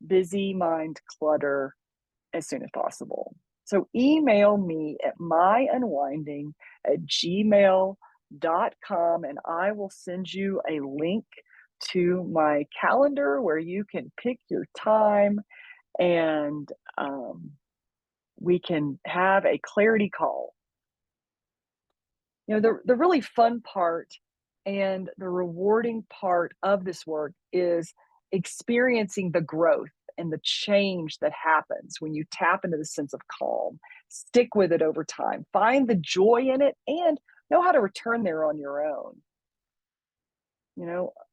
busy mind clutter as soon as possible. So email me at myunwinding@gmail.com, and I will send you a link to my calendar where you can pick your time, and we can have a clarity call. The really fun part and the rewarding part of this work is experiencing the growth and the change that happens when you tap into the sense of calm. Stick with it over time, find the joy in it, and know how to return there on your own.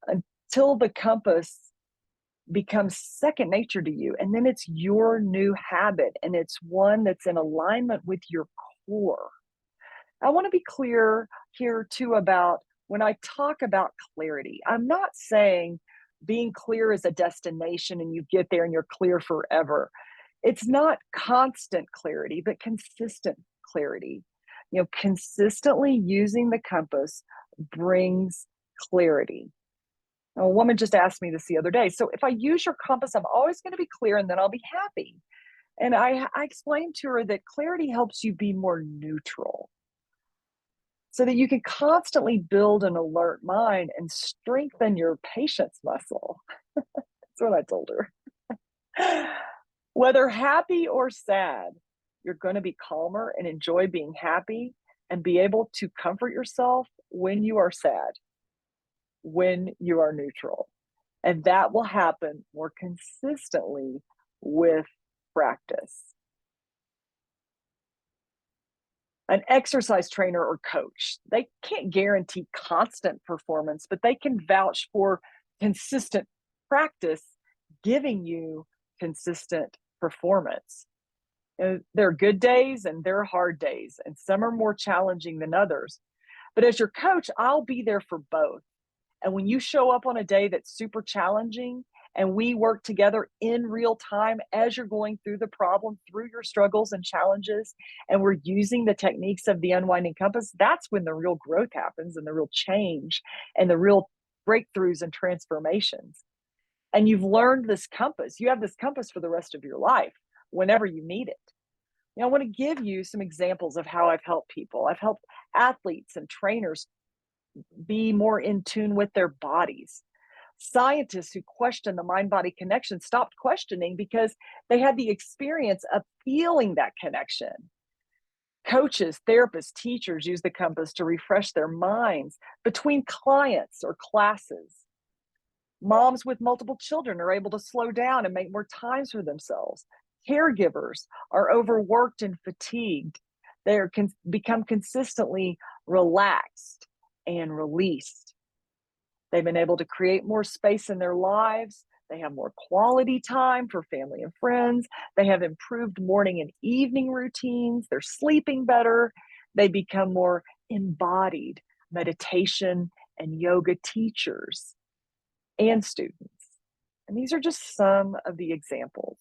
Until the compass becomes second nature to you, and then it's your new habit, and it's one that's in alignment with your core. I want to be clear here too about when I talk about clarity, I'm not saying being clear is a destination and you get there and you're clear forever. It's not constant clarity, but consistent clarity. Consistently using the compass brings clarity. A woman just asked me this the other day. So if I use your compass, I'm always going to be clear and then I'll be happy. And I explained to her that clarity helps you be more neutral, so that you can constantly build an alert mind and strengthen your patience muscle. That's what I told her. Whether happy or sad, you're going to be calmer and enjoy being happy and be able to comfort yourself when you are sad, when you are neutral. And that will happen more consistently with practice. An exercise trainer or coach, they can't guarantee constant performance, but they can vouch for consistent practice, giving you consistent performance. There are good days and there are hard days, and some are more challenging than others. But as your coach, I'll be there for both. And when you show up on a day that's super challenging and we work together in real time as you're going through the problem, through your struggles and challenges, and we're using the techniques of the unwinding compass, that's when the real growth happens and the real change and the real breakthroughs and transformations. And you've learned this compass. You have this compass for the rest of your life whenever you need it. I want to give you some examples of how I've helped people. I've helped athletes and trainers be more in tune with their bodies. Scientists who question the mind body connection stopped questioning because they had the experience of feeling that connection. Coaches, therapists, teachers use the compass to refresh their minds between clients or classes. Moms with multiple children are able to slow down and make more times for themselves. Caregivers are overworked and fatigued. They become consistently relaxed and released. They've been able to create more space in their lives. They have more quality time for family and friends. They have improved morning and evening routines. They're sleeping better. They become more embodied meditation and yoga teachers and students. And these are just some of the examples.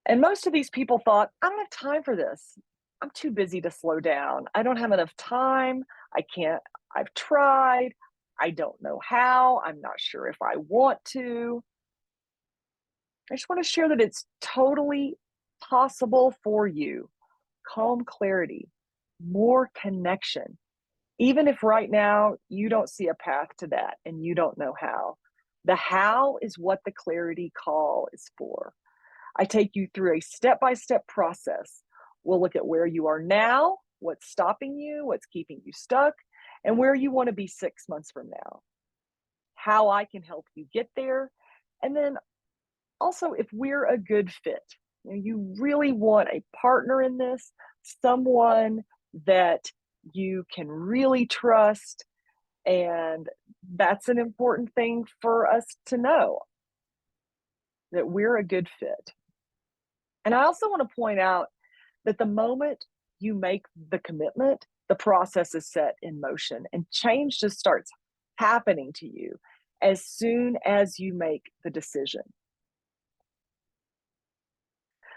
And most of these people thought, I don't have time for this. I'm too busy to slow down. I don't have enough time. I can't. I've tried. I don't know how. I'm not sure if I want to. I just want to share that it's totally possible for you. Calm clarity, more connection. Even if right now you don't see a path to that and you don't know how, the how is what the clarity call is for. I take you through a step-by-step process. We'll look at where you are now, what's stopping you, what's keeping you stuck, and where you want to be 6 months from now. How I can help you get there. And then also if we're a good fit. You really want a partner in this, someone that you can really trust, And that's an important thing for us to know, that we're a good fit. And I also want to point out that the moment you make the commitment, the process is set in motion and change just starts happening to you as soon as you make the decision.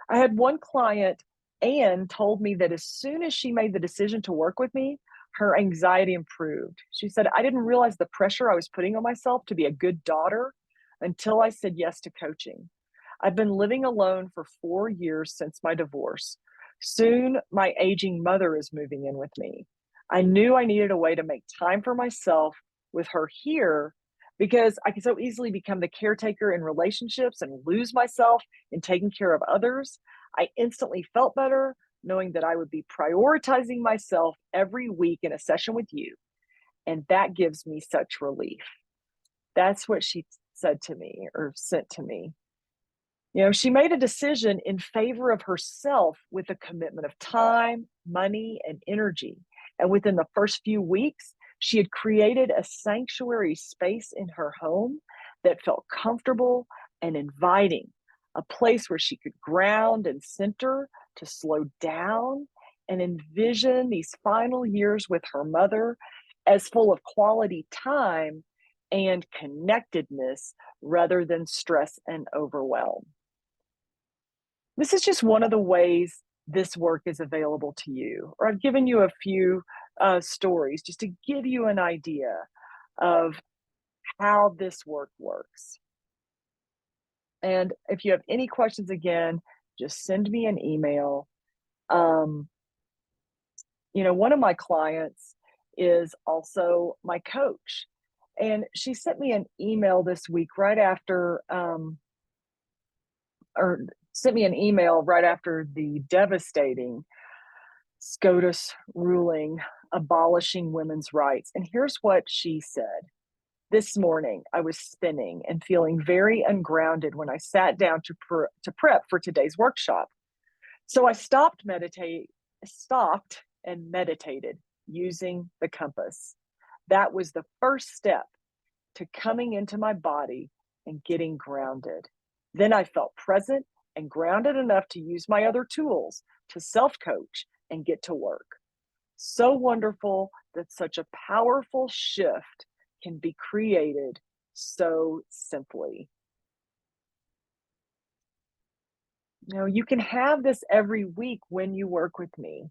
I had one client, Anne, told me that as soon as she made the decision to work with me, her anxiety improved. She said, I didn't realize the pressure I was putting on myself to be a good daughter until I said yes to coaching. I've been living alone for 4 years since my divorce. Soon, my aging mother is moving in with me. I knew I needed a way to make time for myself with her here because I can so easily become the caretaker in relationships and lose myself in taking care of others. I instantly felt better knowing that I would be prioritizing myself every week in a session with you. And that gives me such relief. That's what she said to me or sent to me. She made a decision in favor of herself with a commitment of time, money, and energy. And within the first few weeks, she had created a sanctuary space in her home that felt comfortable and inviting, a place where she could ground and center to slow down and envision these final years with her mother as full of quality time and connectedness rather than stress and overwhelm. This is just one of the ways this work is available to you. Or I've given you a few stories just to give you an idea of how this work works. And if you have any questions, again, just send me an email. Um, one of my clients is also my coach. And she sent me an email this week right after or sent me an email right after the devastating SCOTUS ruling abolishing women's rights. And here's what she said. This morning, I was spinning and feeling very ungrounded when I sat down to prep for today's workshop. So I stopped and meditated using the compass. That was the first step to coming into my body and getting grounded. Then I felt present and grounded enough to use my other tools to self coach and get to work. So wonderful that such a powerful shift can be created so simply. You can have this every week when you work with me.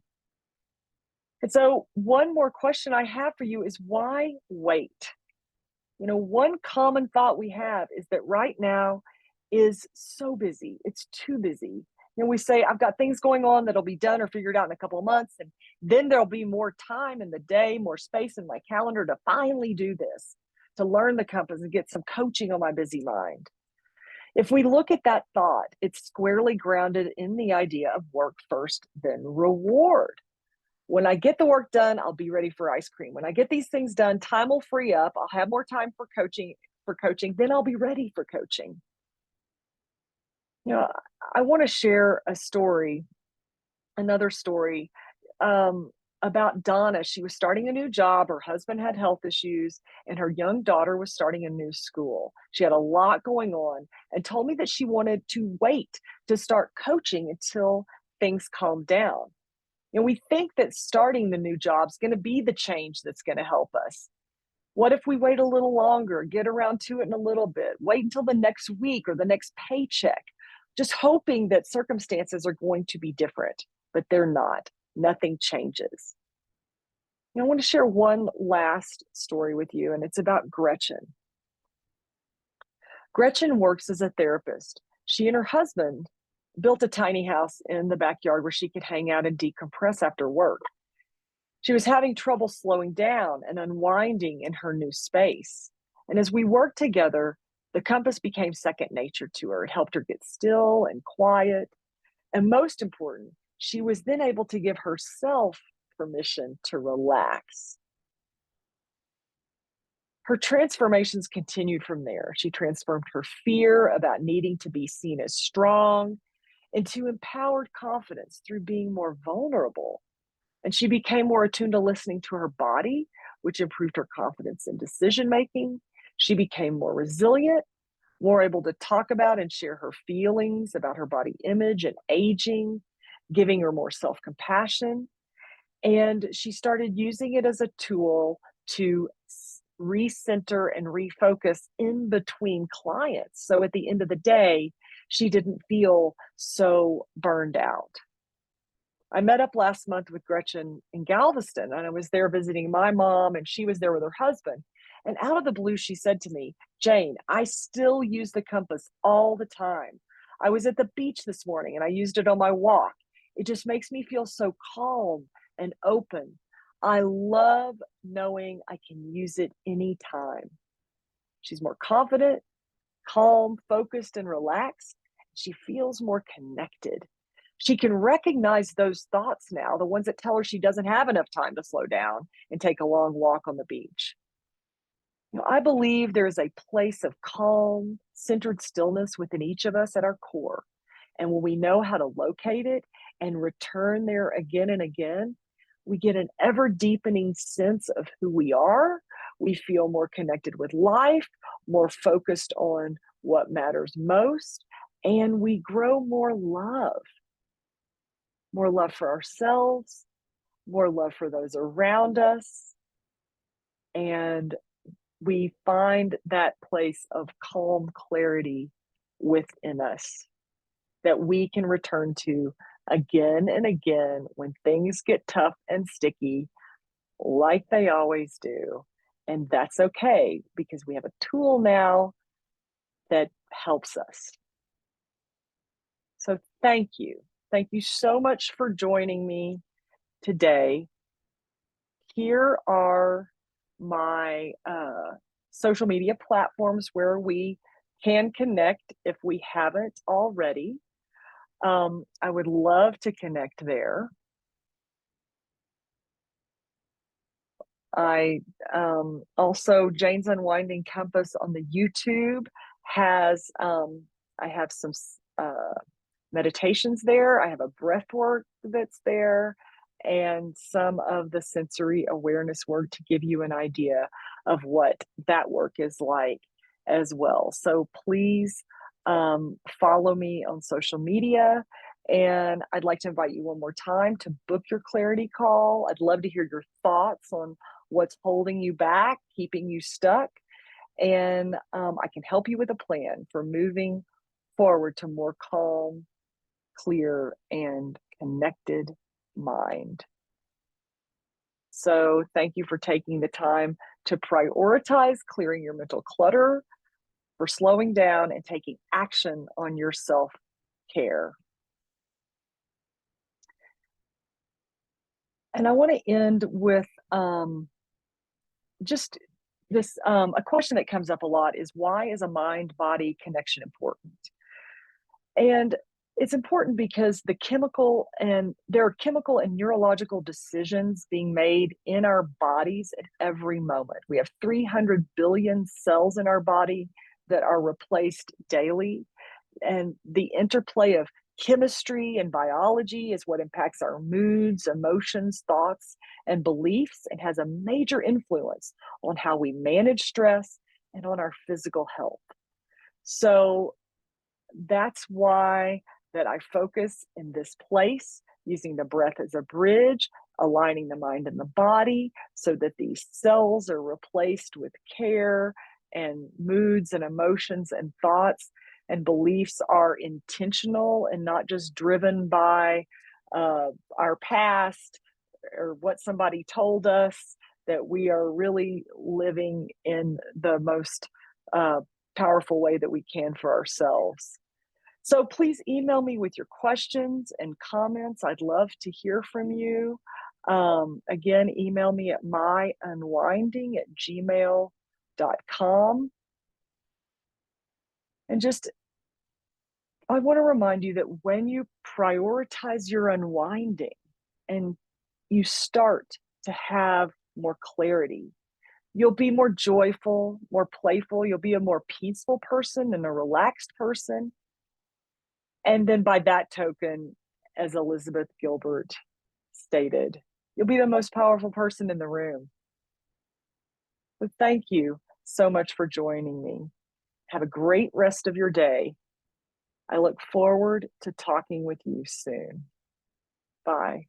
And so, one more question I have for you is why wait? One common thought we have is that right now is so busy. It's too busy. We say, I've got things going on that'll be done or figured out in a couple of months. And then there'll be more time in the day, more space in my calendar to finally do this, to learn the compass and get some coaching on my busy mind. If we look at that thought, it's squarely grounded in the idea of work first, then reward. When I get the work done, I'll be ready for ice cream. When I get these things done, time will free up. I'll have more time for coaching, then I'll be ready for coaching. I want to share another story about Donna. She was starting a new job. Her husband had health issues, and her young daughter was starting a new school. She had a lot going on and told me that she wanted to wait to start coaching until things calmed down. We think that starting the new job is going to be the change that's going to help us. What if we wait a little longer, get around to it in a little bit, wait until the next week or the next paycheck, just hoping that circumstances are going to be different, but they're not. Nothing changes. I want to share one last story with you, and it's about Gretchen. Gretchen works as a therapist. She and her husband built a tiny house in the backyard where she could hang out and decompress after work. She was having trouble slowing down and unwinding in her new space. And as we worked together, the compass became second nature to her. It helped her get still and quiet. And most important, she was then able to give herself permission to relax. Her transformations continued from there. She transformed her fear about needing to be seen as strong into empowered confidence through being more vulnerable. And she became more attuned to listening to her body which improved her confidence in decision making. She became more resilient, more able to talk about and share her feelings about her body image and aging, giving her more self compassion. And she started using it as a tool to recenter and refocus in between clients. So at the end of the day, she didn't feel so burned out. I met up last month with Gretchen in Galveston, and I was there visiting my mom, and she was there with her husband. And out of the blue, she said to me, Jane, I still use the compass all the time. I was at the beach this morning and I used it on my walk. It just makes me feel so calm and open. I love knowing I can use it anytime. She's more confident, calm, focused, and relaxed. She feels more connected. She can recognize those thoughts now, the ones that tell her she doesn't have enough time to slow down and take a long walk on the beach. I believe there is a place of calm, centered stillness within each of us at our core. And when we know how to locate it and return there again and again, we get an ever deepening sense of who we are. We feel more connected with life, more focused on what matters most, and we grow more love for ourselves, more love for those around us. And we find that place of calm clarity within us that we can return to again and again when things get tough and sticky, like they always do. And that's okay because we have a tool now that helps us. So thank you. Thank you so much for joining me today. Here are my social media platforms where we can connect if we haven't already. I would love to connect there. I also Jane's Unwinding Compass on the YouTube has I have some meditations there. I have a breath work that's there and some of the sensory awareness work to give you an idea of what that work is like as well. So please follow me on social media. And I'd like to invite you one more time to book your clarity call. I'd love to hear your thoughts on what's holding you back, keeping you stuck. And I can help you with a plan for moving forward to more calm, clear, and connected mind. So thank you for taking the time to prioritize clearing your mental clutter, for slowing down and taking action on your self-care. And I want to end with just this a question that comes up a lot is, why is a mind-body connection important? And it's important because there are chemical and neurological decisions being made in our bodies at every moment. We have 300 billion cells in our body that are replaced daily. And the interplay of chemistry and biology is what impacts our moods, emotions, thoughts, and beliefs, and has a major influence on how we manage stress and on our physical health. So that's why that I focus in this place, using the breath as a bridge, aligning the mind and the body so that these cells are replaced with care, and moods and emotions and thoughts and beliefs are intentional and not just driven by our past or what somebody told us, that we are really living in the most powerful way that we can for ourselves. So please email me with your questions and comments. I'd love to hear from you. Again, email me at myunwinding@gmail.com. And just, I want to remind you that when you prioritize your unwinding and you start to have more clarity, you'll be more joyful, more playful. You'll be a more peaceful person and a relaxed person. And then by that token, as Elizabeth Gilbert stated, you'll be the most powerful person in the room. Well, thank you so much for joining me. Have a great rest of your day. I look forward to talking with you soon. Bye.